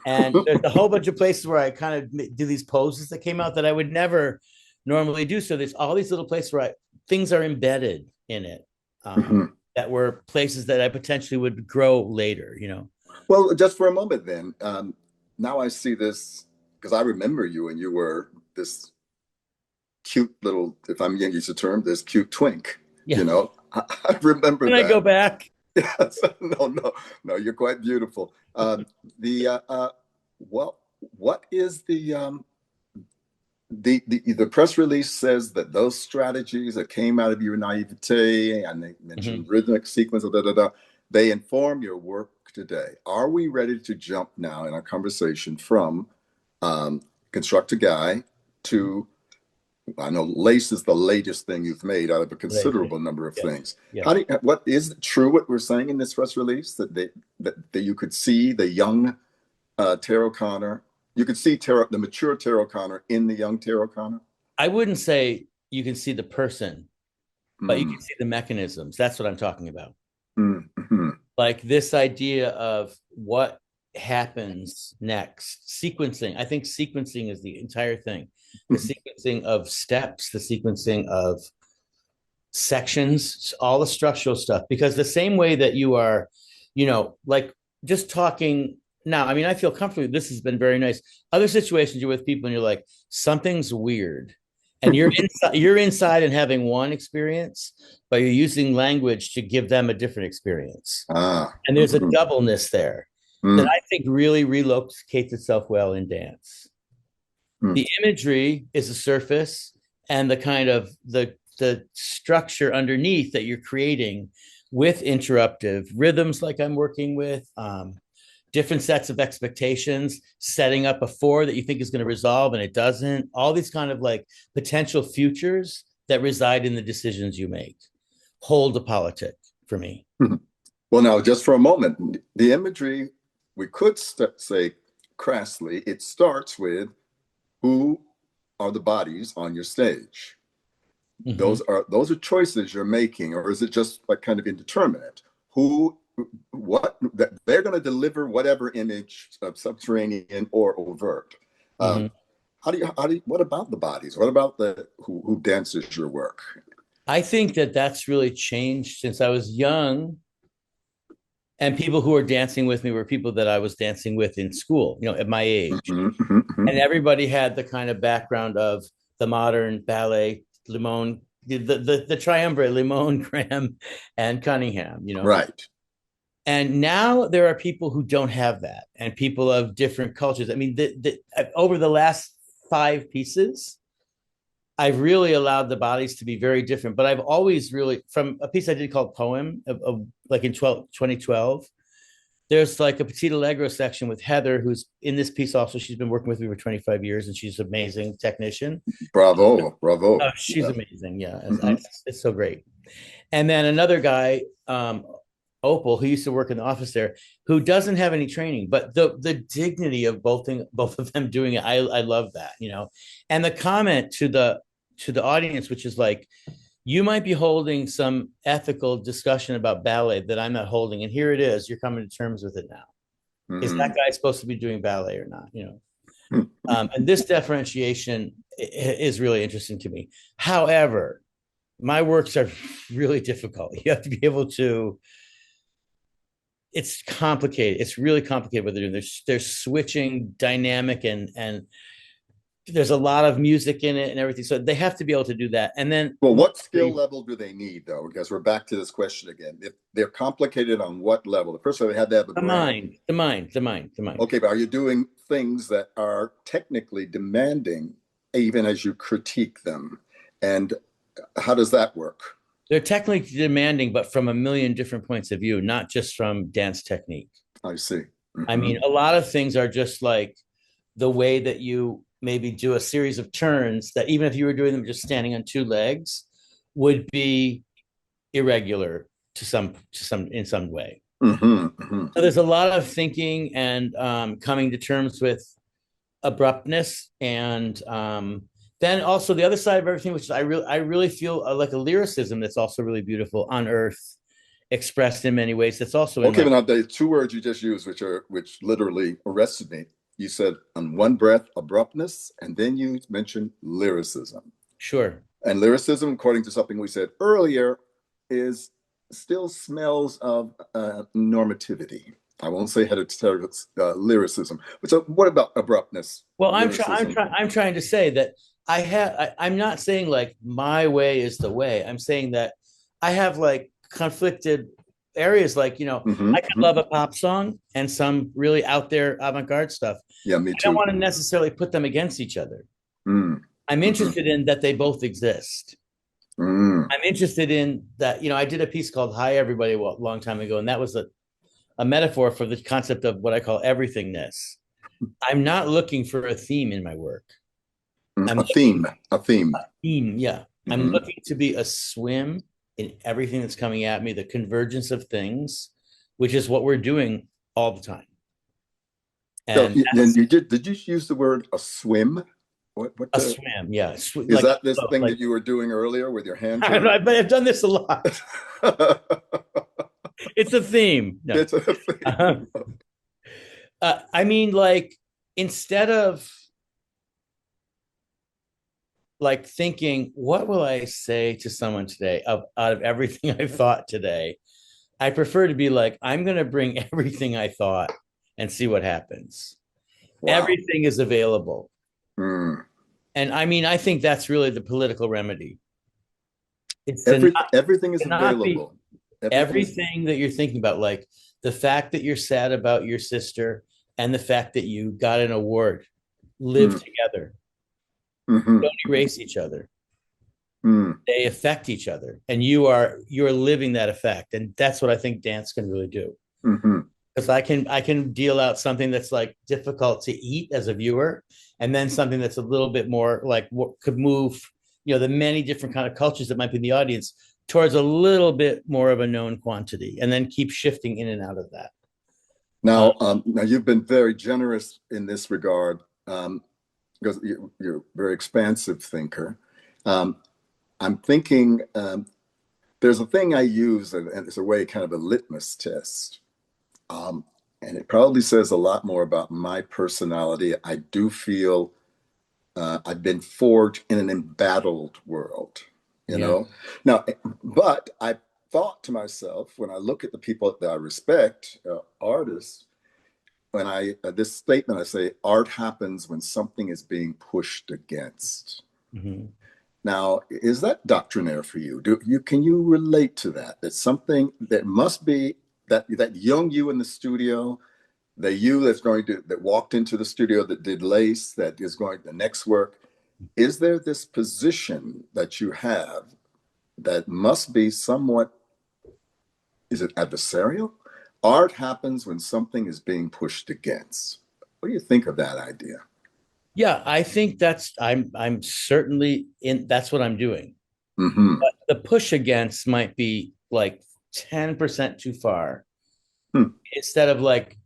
And there's a whole bunch of places where I kind of do these poses that came out that I would never normally do. So there's all these little places where things are embedded in it, Mhm. that were places that I potentially would grow later, you know. Well, just for a moment then, now I see this because I remember you and you were this cute little, if I'm going to use the term, this cute twink, Yeah. you know. I remember Can I go that. back? Yes. No, no, no, you're quite beautiful. The well, what is the press release says that those strategies that came out of your naivete and they mentioned Mhm. rhythmic sequence, da, da, da, they inform your work today. Are we ready to jump now in our conversation from construct a guy to, I know lace is the latest thing you've made out of a Right. considerable number of Yeah. things. Yeah. How do you, what is it true what we're saying in this press release that you could see the young Tere O'Connor, you could see the mature Tere O'Connor in the young Tere O'Connor? I wouldn't say you can see the person, but you Mm, can see the mechanisms. That's what I'm talking about. mm, mm, Like this idea of what happens next, sequencing. I think sequencing is the entire thing. The mm. sequencing of steps, the sequencing of sections, all the structural stuff. Because the same way that you are, like just talking now, I mean, I feel comfortable. This has been very nice. Other situations you're with people and you're like, something's weird. And you're inside and having one experience, but you're using language to give them a different experience. Ah, And there's a mhm, doubleness there that mm, I think really relocates itself well in dance. mm. The imagery is the surface, and the kind of the structure underneath that you're creating with interruptive rhythms like I'm working with, different sets of expectations, setting up a four that you think is going to resolve and it doesn't, all these kind of like potential futures that reside in the decisions you make hold a politic for me. Mhm. Well, now, just for a moment, the imagery, we could say crassly, it starts with who are the bodies on your stage. Mm-hmm. Those are choices you're making, or is it just like kind of indeterminate? Who, what that they're going to deliver whatever image of subterranean or overt. Mm-hmm. What about the bodies? What about the who dances your work? I think that that's really changed since I was young. And people who were dancing with me were people that I was dancing with in school, at my age. Mhm, mhm, And mhm. everybody had the kind of background of the modern ballet, Limon, the triumvirate, Limon, Graham, and Cunningham. Right. And now there are people who don't have that, and people of different cultures. I mean, over the last five pieces, I've really allowed the bodies to be very different. But I've always really, from a piece I did called Poem, like in 2012, there's like a Petit Allegro section with Heather, who's in this piece also. She's been working with me for 25 years and she's an amazing technician. Bravo, Oh, bravo. she's Yeah. amazing. Yeah. Mhm. It's so great. And then another guy, Opal, who used to work in the office there, who doesn't have any training, but the dignity of both of them doing it, I love that. And the comment to the audience, which is like, you might be holding some ethical discussion about ballet that I'm not holding, and here it is. You're coming to terms with it now. Is that Mhm. guy supposed to be doing ballet or not? Mhm. And this differentiation is really interesting to me. However, my works are really difficult. You have to be able to. It's complicated. It's really complicated what they're doing. They're switching dynamic, and there's a lot of music in it and everything. So they have to be able to do that. And then Well, what skill mostly level do they need, though? Because we're back to this question again. If they're complicated on what level? First of all, they have to have a the brain. mind, the mind, the mind, the mind. Okay, but are you doing things that are technically demanding even as you critique them? And how does that work? They're technically demanding, but from a million different points of view, not just from dance technique. I see. I Hmm. mean, a lot of things are just like the way that you maybe do a series of turns that even if you were doing them just standing on two legs would be irregular to some in some way. Hmm. Hmm. So there's a lot of thinking and coming to terms with abruptness, and then also the other side of everything, which is I really feel like a lyricism that's also really beautiful on earth expressed in many ways. That's also in Okay, my but now the two words you just used, which literally arrested me. You said on one breath abruptness, and then you mentioned lyricism. sure. And lyricism, according to something we said earlier, is still smells of normativity. I won't say hereditary lyricism. But so, what about abruptness, Well, lyricism? I'm trying to say that I'm not saying like my way is the way. I'm saying that I have like conflicted areas. Like, I could Mm-hmm. love a pop song and some really out there avant-garde stuff. Yeah, me I don't too. want to necessarily put them against each other. Mm. I'm Mm-hmm. interested in that they both exist. Mm. I'm interested in that, I did a piece called Hi Everybody a long time ago, and that was a metaphor for the concept of what I call everythingness. I'm not looking for a theme in my work. Mm. I'm A looking theme, a theme. theme, yeah. I'm Mm-hmm. looking to be a swim in everything that's coming at me, the convergence of things, which is what we're doing all the time. So And then that's you did you use the word a swim? What a the swim, yeah. is Like that this thing like that you were doing earlier with your hand I don't know, turn? but I've done this a lot. It's a theme. No. It's a thing. Uh, I mean, like, instead of like thinking, what will I say to someone today out of everything I thought today? I prefer to be like, I'm going to bring everything I thought and see what happens. Wow. Everything is available. Mm. And I mean, I think that's really the political remedy. It's to Everything is not be available. Everything is. everything that you're thinking about, like the fact that you're sad about your sister and the fact that you got an award, live Mm. together, Mm-hmm. don't erase each other. Mm. They affect each other, and you're living that effect, and that's what I think dance can really do. Mm-hmm. Because I can deal out something that's like difficult to eat as a viewer, and then something that's a little bit more like what could move, the many different kind of cultures that might be in the audience towards a little bit more of a known quantity, and then keep shifting in and out of that. Uh, Now you've been very generous in this regard because you're a very expansive thinker. Um, I'm thinking there's a thing I use, and it's a way kind of a litmus test. Um, and it probably says a lot more about my personality. I do feel I've been forged in an embattled world, you yeah, know. Now, but I thought to myself when I look at the people that I respect, artists, when I this statement I say, art happens when something is being pushed against. mm-hmm. Now, is that doctrinaire for you? Do you can you relate to that? That something that must be that young you in the studio, the you that's going to that walked into the studio that did lace, that is going the next work. Is there this position that you have that must be somewhat, is it adversarial? Art happens when something is being pushed against. What do you think of that idea? Yeah, I think I'm certainly in. That's what I'm doing. Mm-hmm. But the push against might be like 10% too far, Hmm. instead of like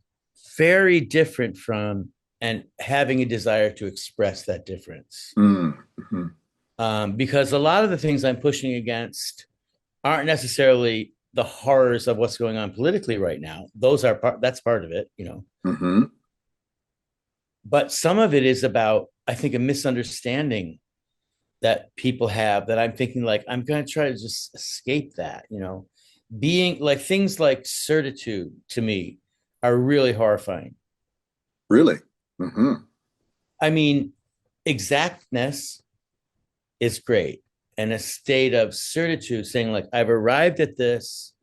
very different from and having a desire to express that difference. Mm-hmm. Because a lot of the things I'm pushing against aren't necessarily the horrors of what's going on politically right now. That's part of it. Mm-hmm. But some of it is about, I think, a misunderstanding that people have, that I'm thinking like I'm going to try to just escape that. Being like, things like certitude to me are really horrifying. Really? Mm-hmm. I mean, exactness is great, and a state of certitude, saying like I've arrived at this,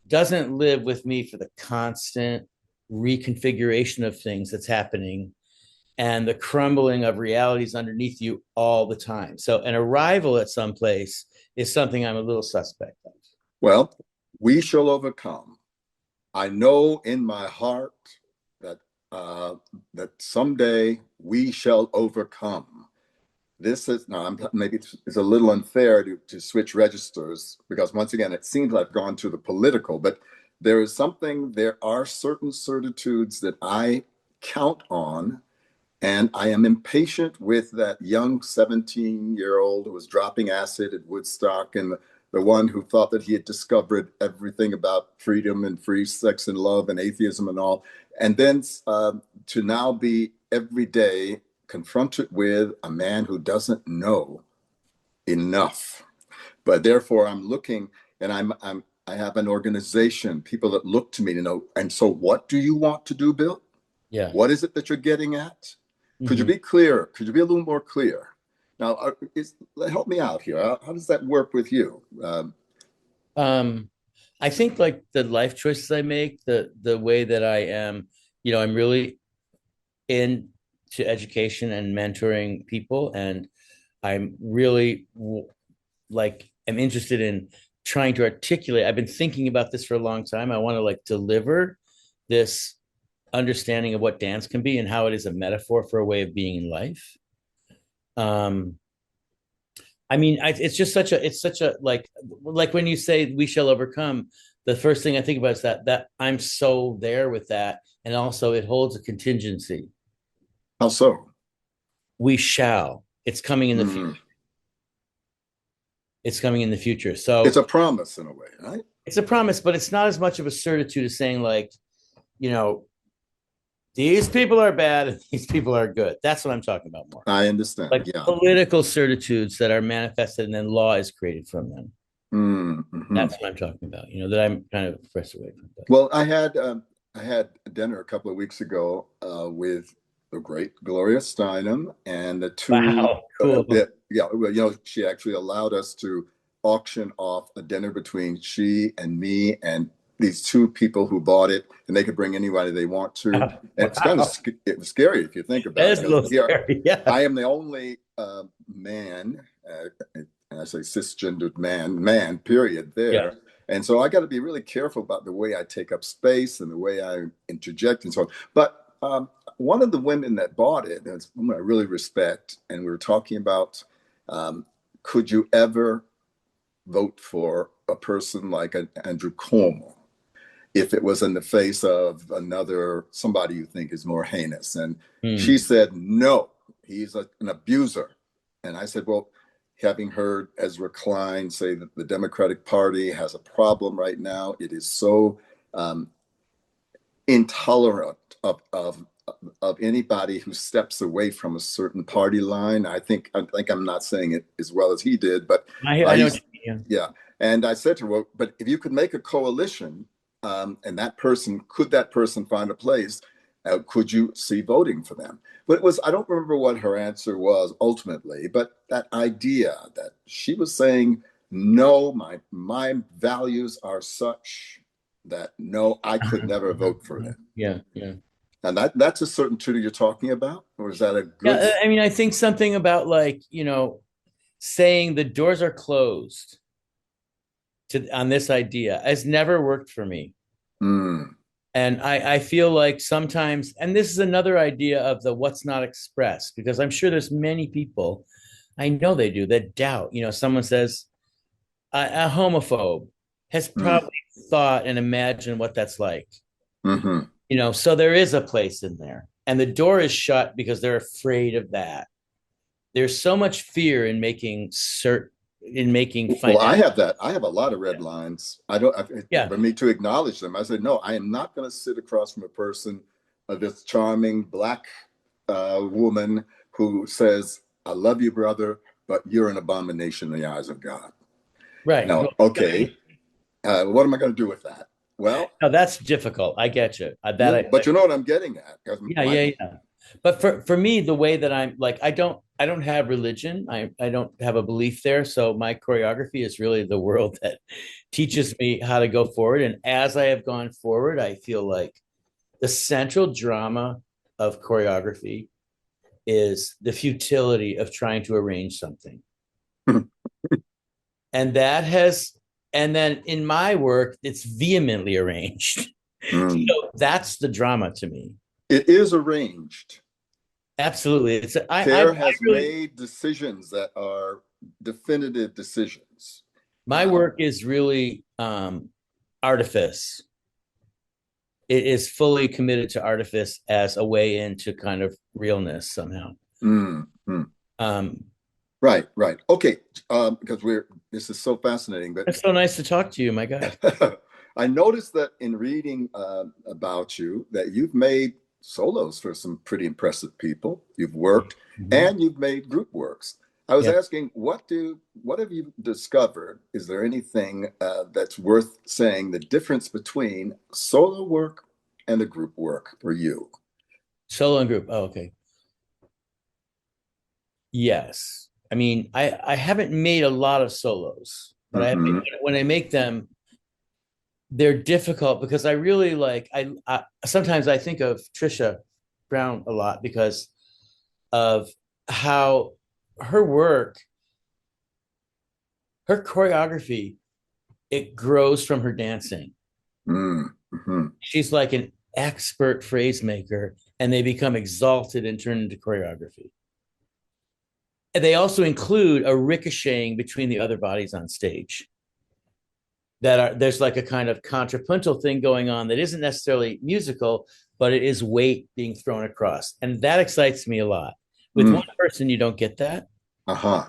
doesn't live with me for the constant reconfiguration of things that's happening and the crumbling of realities underneath you all the time. So an arrival at some place is something I'm a little suspect of. Well, we shall overcome. I know in my heart that that someday we shall overcome. This is now maybe it's a little unfair to switch registers because once again it seems like I've gone to the political, but there are certain certitudes that I count on, and I am impatient with that young 17-year-old who was dropping acid at Woodstock and the one who thought that he had discovered everything about freedom and free sex and love and atheism and all, and then to now be every day confronted with a man who doesn't know enough. But therefore, I'm looking, and I have an organization, people that look to me to know. And so, what do you want to do, Bill? Yeah. What is it that you're getting at? Could you Mhm. be clearer? Could you be a little more clear? Now, help me out here. How does that work with you? Um, I think like the life choices I make, the way that I am, I'm really into education and mentoring people, and I'm really like am interested in trying to articulate. I've been thinking about this for a long time. I want to like deliver this understanding of what dance can be and how it is a metaphor for a way of being in life. Um, I mean, it's just it's such a like when you say we shall overcome, the first thing I think about is that I'm so there with that. And also it holds a contingency. How so? We shall. It's coming in the future. Mm. It's coming in the future. It's So a promise in a way, right? it's a promise, but it's not as much of a certitude as saying like, you know, these people are bad and these people are good. That's what I'm talking about more. I understand. Like Yeah. political certitudes that are manifested and then law is created from them. Mm-hmm. That's what I'm talking about, that I'm kind of pressed away from. But. Well, I had dinner a couple of weeks ago with the great Gloria Steinem and the two. Wow, cool. Yeah, well, she actually allowed us to auction off a dinner between she and me and these two people who bought it, and they could bring anybody they want to. And it's kind of Wow. it was scary if you think That about is it, a because little here scary. Yeah. I am the only man, and I say cisgendered man, period, Yeah. there. And so I got to be really careful about the way I take up space and the way I interject and so on. But one of the women that bought it, and it's a woman I really respect, and we were talking about um, could you ever vote for a person like Andrew Cuomo if it was in the face of somebody you think is more heinous? And she Hmm. said, no, he's an abuser. And I said, well, having heard Ezra Klein say that the Democratic Party has a problem right now, it is so um, intolerant of anybody who steps away from a certain party line. I think I'm not saying it as well as he did, but I know what he's you mean. yeah. And I said to her, well, but if you could make a coalition, and could that person find a place? Could you see voting for them? But I don't remember what her answer was ultimately, but that idea that she was saying, no, my values are such that no, I could never vote for them. Yeah. Yeah. And that's a certainty you're talking about, or is that a good? Yeah. I mean, I think something about like, saying the doors are closed on this idea has never worked for me. Mm, And I feel like sometimes, and this is another idea of the what's not expressed, because I'm sure there's many people, I know they do, that doubt. Someone says a homophobe has mm, probably thought and imagined what that's like. mm-hmm. So there is a place in there, and the door is shut because they're afraid of that. There's so much fear in making Well, I finality. have that. I have a lot of red lines. I don't. Yeah, For me to acknowledge them, I said, no, I am not going to sit across from a person, this charming black woman who says, "I love you, brother, but you're an abomination in the eyes of God." right. Now, okay, what am I going to do with that? Well, No, that's difficult. I get you. yeah, but you know what I'm getting at? 'Cause Yeah, yeah, yeah. But for me, the way that I'm like, I don't have religion. I don't have a belief there. So my choreography is really the world that teaches me how to go forward. And as I have gone forward, I feel like the central drama of choreography is the futility of trying to arrange something. And and then in my work, it's vehemently arranged. Mm. So that's the drama to me. It is arranged. Absolutely. I Tere has really, made decisions that are definitive decisions. my Um, work is really artifice. It is fully committed to artifice as a way into kind of realness somehow. mm, mm. Um, Right, right. Okay, because this is so fascinating, but It's so nice to talk to you. My God. I noticed that in reading about you that you've made solos for some pretty impressive people. You've worked Mhm. and you've made group works. I was Yep. asking, what have you discovered? Is there anything that's worth saying the difference between solo work and the group work for you? Solo and group. Oh, okay. Yes. I mean, I haven't made a lot of solos, but Hmm. when I make them, they're difficult because I really like I sometimes I think of Trisha Brown a lot because of how her work, her choreography, it grows from her dancing. Mm-hmm. She's like an expert phrase maker, and they become exalted and turn into choreography. And they also include a ricocheting between the other bodies on stage. That are there's like a kind of contrapuntal thing going on that isn't necessarily musical, but it is weight being thrown across, and that excites me a lot. With one Mm. person, you don't get that. Uh-huh.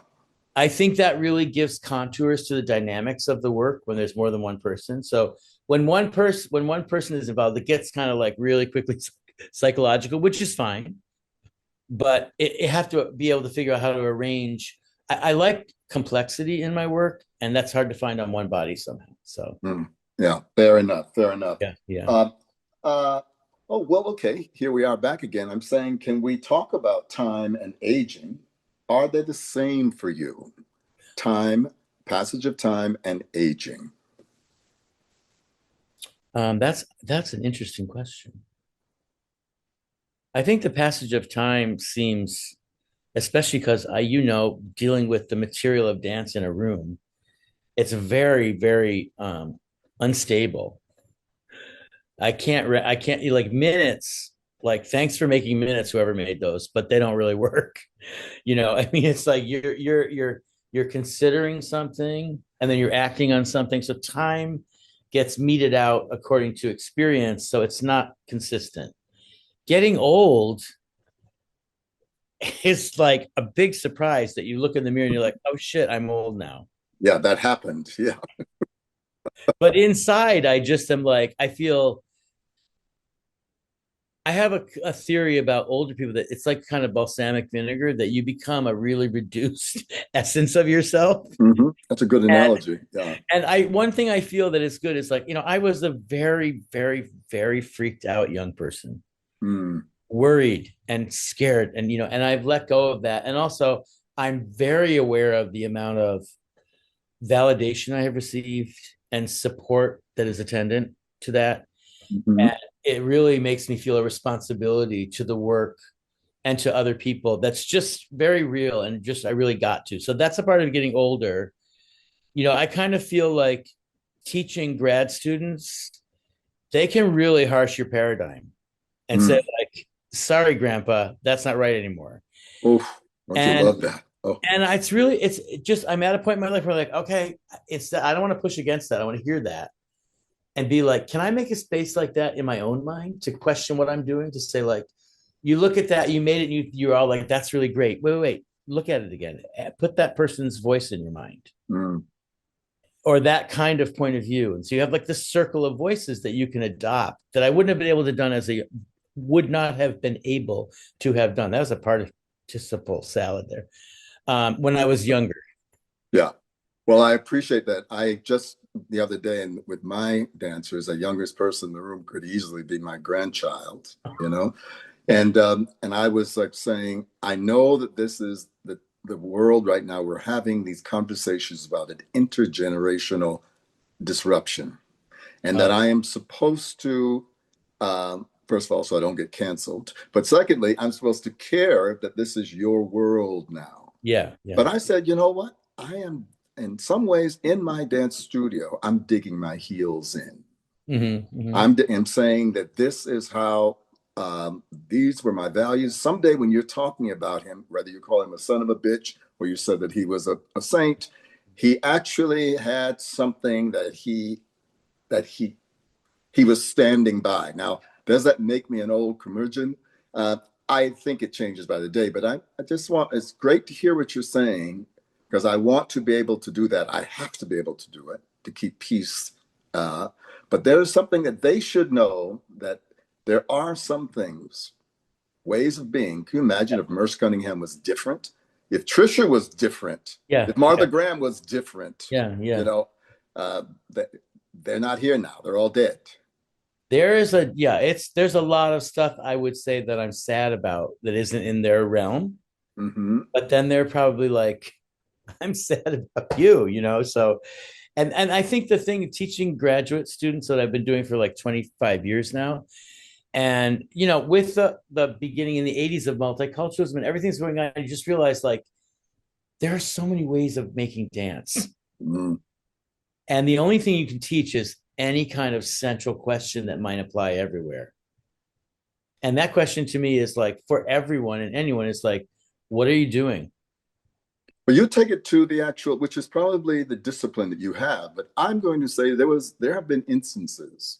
I think that really gives contours to the dynamics of the work when there's more than one person. So when one person is involved, it gets kind of like really quickly psychological, which is fine. But it have to be able to figure out how to arrange. I like complexity in my work, and that's hard to find on one body somehow. So Mm. Yeah, fair enough. Fair enough. yeah, yeah. Uh, uh, oh, well, okay. Here we are back again. I'm saying, can we talk about time and aging? Are they the same for you? Time, passage of time, and aging. That's an interesting question. I think the passage of time seems, especially because dealing with the material of dance in a room, it's very, very unstable. I can't like minutes. Like, thanks for making minutes, whoever made those, but they don't really work. I mean, it's like you're considering something and then you're acting on something. So time gets meted out according to experience, so it's not consistent. Getting old is like a big surprise that you look in the mirror and you're like, oh shit, I'm old now. Yeah, that happened. Yeah. But inside, I just am like, I have a theory about older people that it's like kind of balsamic vinegar that you become a really reduced essence of yourself. Hmm. That's a good And analogy. Yeah. one thing I feel that is good is like, I was a very, very, very freaked out young person, Mm. worried and scared. And, and I've let go of that. And also, I'm very aware of the amount of validation I have received and support that is attendant to that. Hmm. And it really makes me feel a responsibility to the work and to other people that's just very real and just I really got to. So that's a part of getting older. I kind of feel like teaching grad students, they can really harsh your paradigm and say, Mm. like, sorry, grandpa, that's not right anymore. Oof. Don't you And love that? Oh. it's just I'm at a point in my life where like, okay, it's that I don't want to push against that. I want to hear that and be like, can I make a space like that in my own mind to question what I'm doing? To say, like, you look at that, you made it, you're all like, that's really great. Wait, look at it again. Put that person's voice in your mind Mm. or that kind of point of view. And so you have like this circle of voices that you can adopt that I wouldn't have been able to done would not have been able to have done. That was a participle salad there when I was younger. Yeah. Well, I appreciate that. I just the other day, and with my dancers, a youngest person in the room could easily be my grandchild, and I was like saying, I know that this is the world right now. We're having these conversations about an intergenerational disruption, and that Oh, I am supposed to, first of all, so I don't get canceled, but secondly, I'm supposed to care that this is your world now. yeah, yeah. But I said, you know what? I am, in some ways, in my dance studio, I'm digging my heels in. Mm-hmm. I'm saying that this is how these were my values. Someday, when you're talking about him, whether you call him a son of a bitch or you said that he was a saint, he actually had something that he was standing by. Now, does that make me an old curmudgeon? I think it changes by the day, but I just want, it's great to hear what you're saying because I want to be able to do that. I have to be able to do it to keep peace. Uh, but there's something that they should know that there are some things, ways of being. Can you imagine if Merce Cunningham was different? If Trisha was different, Yeah, if Martha yeah, Graham was different, yeah, you yeah. know, uh, they're not here now. They're all dead. There is a yeah, it's there's a lot of stuff I would say that I'm sad about that isn't in their realm. Hmm. But then they're probably like, I'm sad about you, you know. So and I think the thing teaching graduate students that I've been doing for like 25 years now, and you know, with the beginning in the 80s of multiculturalism and everything's going on, you just realize like there are so many ways of making dance. Mm. And the only thing you can teach is any kind of central question that might apply everywhere. And that question to me is like for everyone and anyone, is like, what are you doing? But you take it to the actual, which is probably the discipline that you have. But I'm going to say there have been instances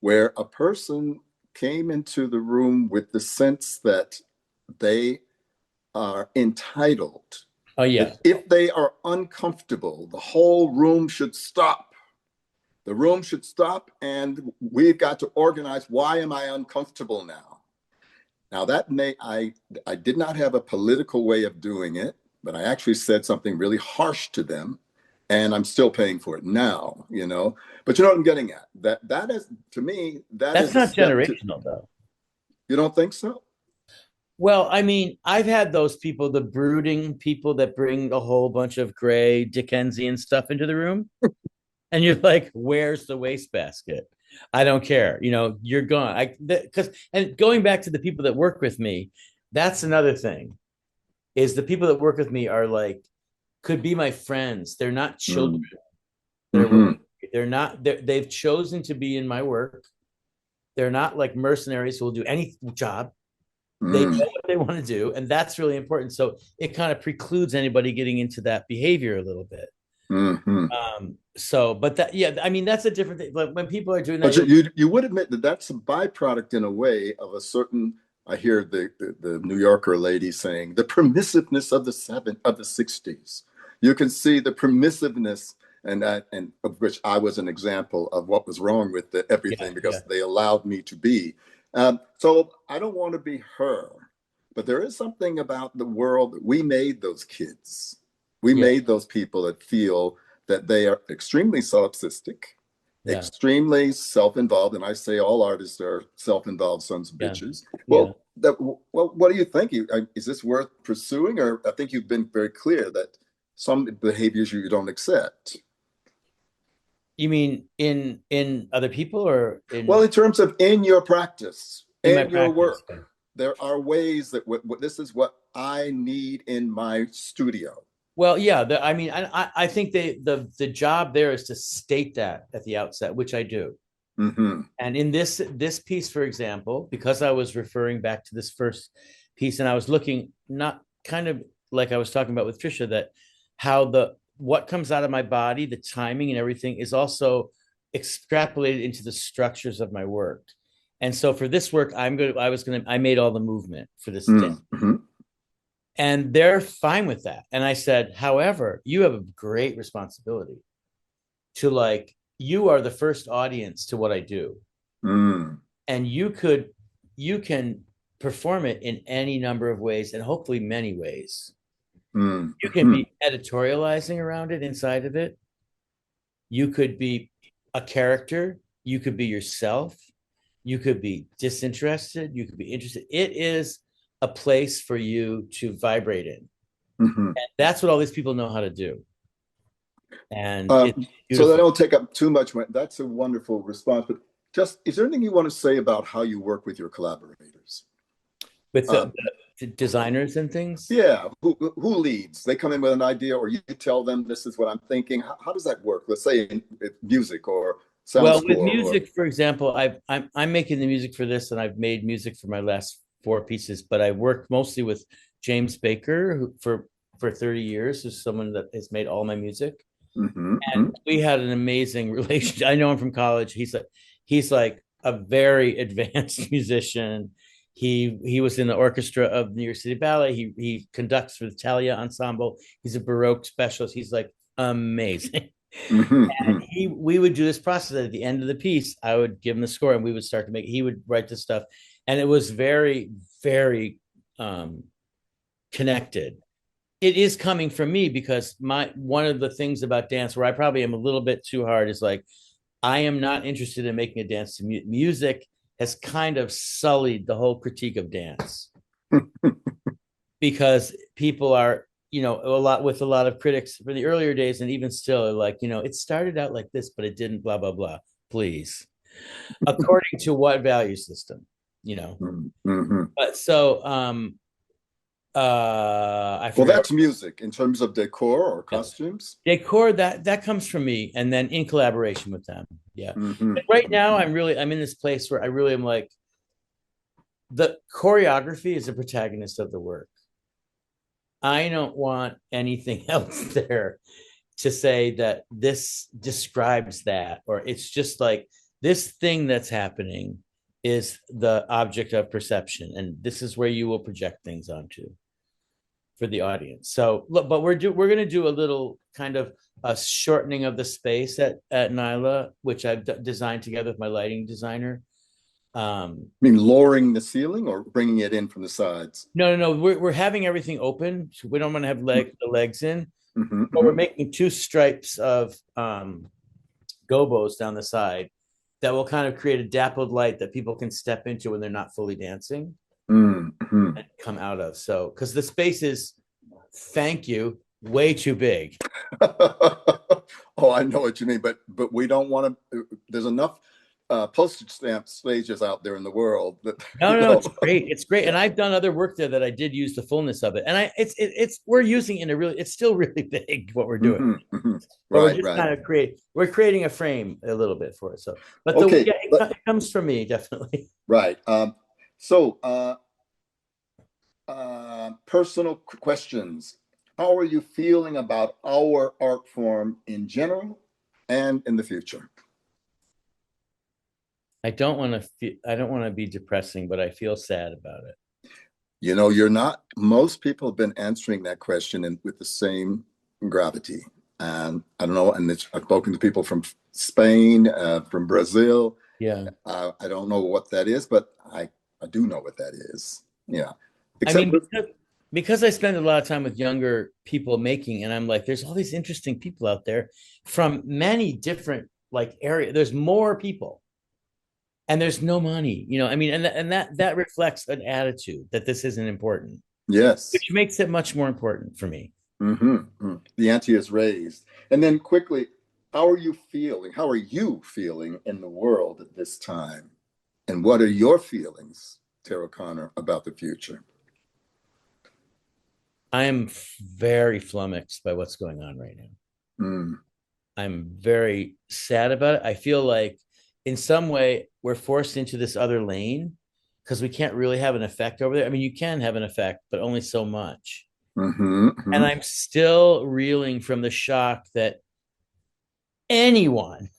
where a person came into the room with the sense that they are entitled, Oh yeah. that if they are uncomfortable, the whole room should stop. The room should stop, and we've got to organize. Why am I uncomfortable now? Now that I did not have a political way of doing it, but I actually said something really harsh to them, and I'm still paying for it now, you know. But you know what I'm getting at? That is, to me, that That's is a not step to, generational though. you don't think so? Well, I mean, I've had those people, the brooding people that bring a whole bunch of gray Dickensian stuff into the room. And you're like, where's the wastebasket? I don't care. You know, you're gone. Because, and going back to the people that work with me, that's another thing is the people that work with me are like, could be my friends. They're not children Mm. that are Hmm. working. They're not, they've chosen to be in my work. They're not like mercenaries who will do any job. They Mm. know what they want to do. And that's really important. So it kind of precludes anybody getting into that behavior a little bit. Hmm. So, but that, yeah, I mean, that's a different thing. But when people are doing that, But you would admit that that's a byproduct in a way of a certain. I hear the New Yorker lady saying the permissiveness of the '60s. You can see the permissiveness, and of which I was an example of what was wrong with yeah, everything yeah, because they allowed me to be. So I don't want to be her, but there is something about the world that we made those kids. We yeah, made those people that feel that they are extremely solipsistic, yeah, extremely self-involved, and I say all artists are self-involved sons of yeah, bitches. yeah. Well, what do you think? Is this worth pursuing, or I think you've been very clear that some behaviors you don't accept. You mean in other people or Well, in in terms of in your practice, my in your practice? work, there are ways that this is what I need in my studio. Well, yeah, I mean, I think the job there is to state that at the outset, which I do. Mm-hmm. And in this piece, for example, because I was referring back to this first piece, and I was looking not kind of like I was talking about with Trisha, that how the what comes out of my body, the timing and everything is also extrapolated into the structures of my work. And so for this work, I made all the movement for this dance. Mm-hmm. And they're fine with that. And I said, however, you have a great responsibility to like, you are the first audience to what I do. Mm. And you can perform it in any number of ways and hopefully many ways. You can Mm-hmm. be editorializing around it inside of it. You could be a character. You could be yourself. You could be disinterested. You could be interested. It is a place for you to vibrate in. Mm-hmm. And that's what all these people know how to do. And it's So that beautiful. don't take up too much. That's a wonderful response. But just, is there anything you want to say about how you work with your collaborators? With Uh, the designers and things. yeah, who leads? They come in with an idea, or you tell them this is what I'm thinking. How does that work? Let's say in music or sound Well, with score, or music, for example, I'm making the music for this, and I've made music for my last four pieces. But I work mostly with James Baker, who for 30 years, who's someone that has made all my music. mm-hmm, And mm-hmm, we had an amazing relationship. I know him from college. He's like a very advanced musician. He was in the orchestra of New York City Ballet. He conducts for the Talia Ensemble. He's a Baroque specialist. He's like amazing. Hmm. We would do this process at the end of the piece. I would give him the score and we would start to make, he would write the stuff. And it was very, very connected. It is coming from me because my one of the things about dance where I probably am a little bit too hard is like I am not interested in making a dance to music has kind of sullied the whole critique of dance because people are, a lot of critics for the earlier days and even still are like, it started out like this, but it didn't, blah, blah, blah. Please. According to what value system, you know? Hmm. But so I Well, forgot. that's music in terms of decor or costumes. Decor that comes from me and then in collaboration with them. Yeah. Hmm. But right now I'm in this place where I really am like the choreography is the protagonist of the work. I don't want anything else there to say that this describes that, or it's just like this thing that's happening is the object of perception, and this is where you will project things onto for the audience. So, look, but we're going to do a little kind of a shortening of the space at Nyla, which I've designed together with my lighting designer. I mean, lowering the ceiling or bringing it in from the sides. No. We're having everything open. So we don't want to have the legs in, Hmm. but we're Hmm. making two stripes of gobos down the side that will kind of create a dappled light that people can step into when they're not fully dancing Hmm. and come out of. So, because the space is, thank you, way too big. Oh, I know what you mean, but we don't want to. There's enough postage stamp stages out there in the world that No, it's great. It's great, and Yeah. I've done other work there that I did use the fullness of it, and it's we're using it in a really, it's still really big what we're doing, Hmm. Hmm. but we're Right, just right. kind of we're creating a frame a little bit for it. So, but Okay, yeah, it comes from me definitely. right. So, personal questions. How are you feeling about our art form in general and in the future? I don't want to be depressing, but I feel sad about it. You're not, most people have been answering that question with the same gravity. And I don't know, and I've spoken to people from Spain, from Brazil. Yeah. I don't know what that is, but I do know what that is. Yeah. I Except mean, with, because I spend a lot of time with younger people making, and I'm like, there's all these interesting people out there from many different like areas. There's more people, and there's no money. I mean, and that reflects an attitude that this isn't important, yes. which makes it much more important for me. Hmm. The ante is raised. And then quickly, how are you feeling? How are you feeling in the world at this time? And what are your feelings, Tere O'Connor, about the future? I am very flummoxed by what's going on right now. Mm. I'm very sad about it. I feel like in some way we're forced into this other lane because we can't really have an effect over there. I mean, you can have an effect, but only so much. Hmm. And Hmm. I'm still reeling from the shock that anyone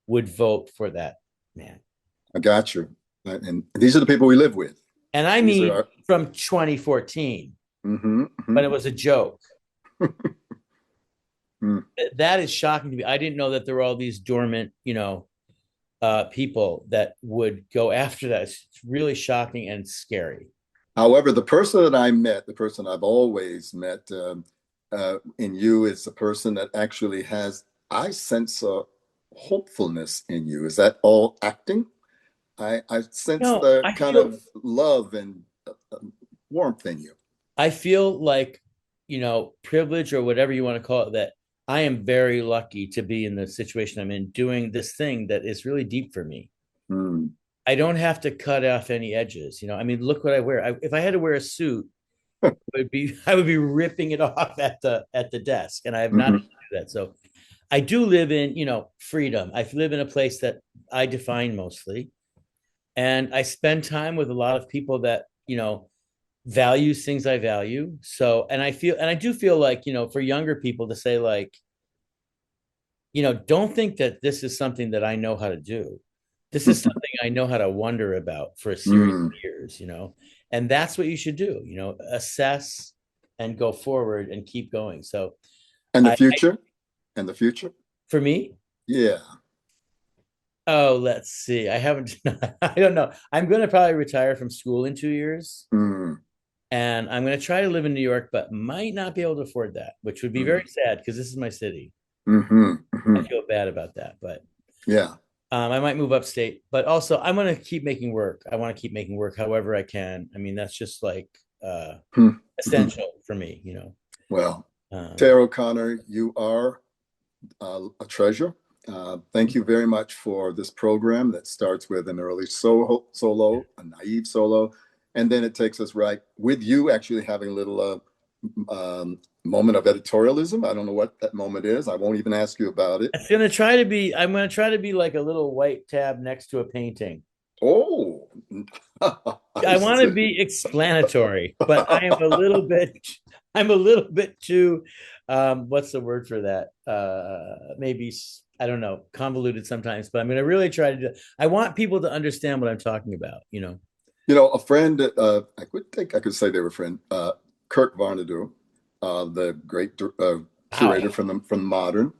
would vote for that man. I got you. And these are the people we live with. And I These are mean our. from 2014 Hmm. when Hmm. it was a joke. Mm. That is shocking to me. I didn't know that there were all these dormant, people that would go after that. It's really shocking and scary. However, the person that I met, the person I've always met in you, is a person that actually has, I sense a hopefulness in you. Is that all acting? I sense No, the kind of love and warmth in you. I feel like, privilege or whatever you want to call it, that I am very lucky to be in the situation I'm in doing this thing that is really deep for me. Mm. I don't have to cut off any edges. I mean, look what I wear. If I had to wear a suit, I would be ripping it off at the desk, and I have not Hmm. to do that. So I do live in, freedom. I live in a place that I define mostly, and I spend time with a lot of people that values things I value. So, and I do feel like for younger people to say like, don't think that this is something that I know how to do. This is something I know how to wonder about for a series Mm. of years, and that's what you should do, assess and go forward and keep going. So And the I, future? And the future? for me, Yeah. oh, let's see. I haven't, I don't know. I'm going to probably retire from school in 2 years. Mm. And I'm going to try to live in New York, but might not be able to afford that, which would be very Mm. sad because this is my city. Hmm. I Hmm. feel bad about that, but Yeah. I might move upstate. But also, I'm going to keep making work. I want to keep making work however I can. I mean, that's just like Hmm. Hmm. essential for me. Well, Um, Tere O'Connor, you are a treasure. Thank you very much for this program that starts with an early solo, a naive solo, and then it takes us right with you actually having a little moment of editorialism. I don't know what that moment is. I won't even ask you about it. I'm going to try to be like a little white tab next to a painting. Oh, I I want to see. be explanatory, but I'm a little bit too, what's the word for that? Maybe, I don't know, convoluted sometimes, but I'm going to really try to do, I want people to understand what I'm talking about. A friend, I would think I could say they were a friend, Kirk Varnado, the great curator Wow. from Modern,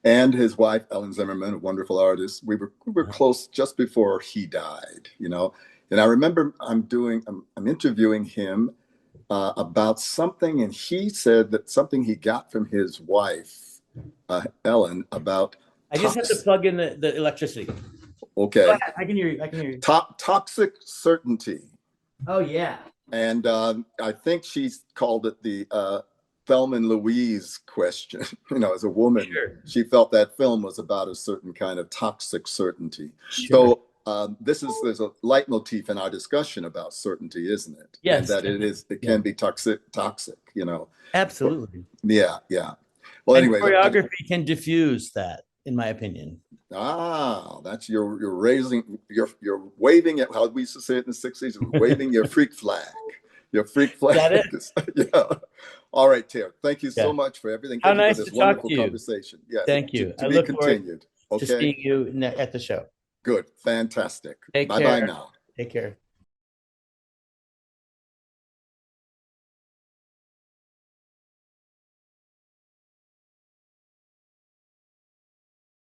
and his wife Ellen Zimmerman, a wonderful artist. We were close just before he died, And I remember I'm interviewing him about something, and he said that something he got from his wife, Ellen, about I just have to tox. plug in the electricity. Go Okay, ahead. I can hear you. I can hear you. toxic certainty. Oh, yeah. And I think she's called it the Thelma and Louise question. As a woman, Sure. she felt that film was about a certain kind of toxic certainty. Sure. So there's a leitmotif in our discussion about certainty, isn't it? And Yes. that it Yeah. can be toxic. Absolutely. Yeah, yeah. Well, And anyways, choreography can diffuse that, in my opinion. that's you're raising you're waving at how we used to say it in the 60s, waving your freak flag. Your freak Is that it? flag is yeah. All right, Tara. Thank you so Yeah. much for everything. How Thank you for nice to this talk wonderful to you. conversation. Yeah, Thank to, you. to I be look forward continued. to Okay. seeing you at the show. Good. Fantastic. Take Bye bye care. now. Take care.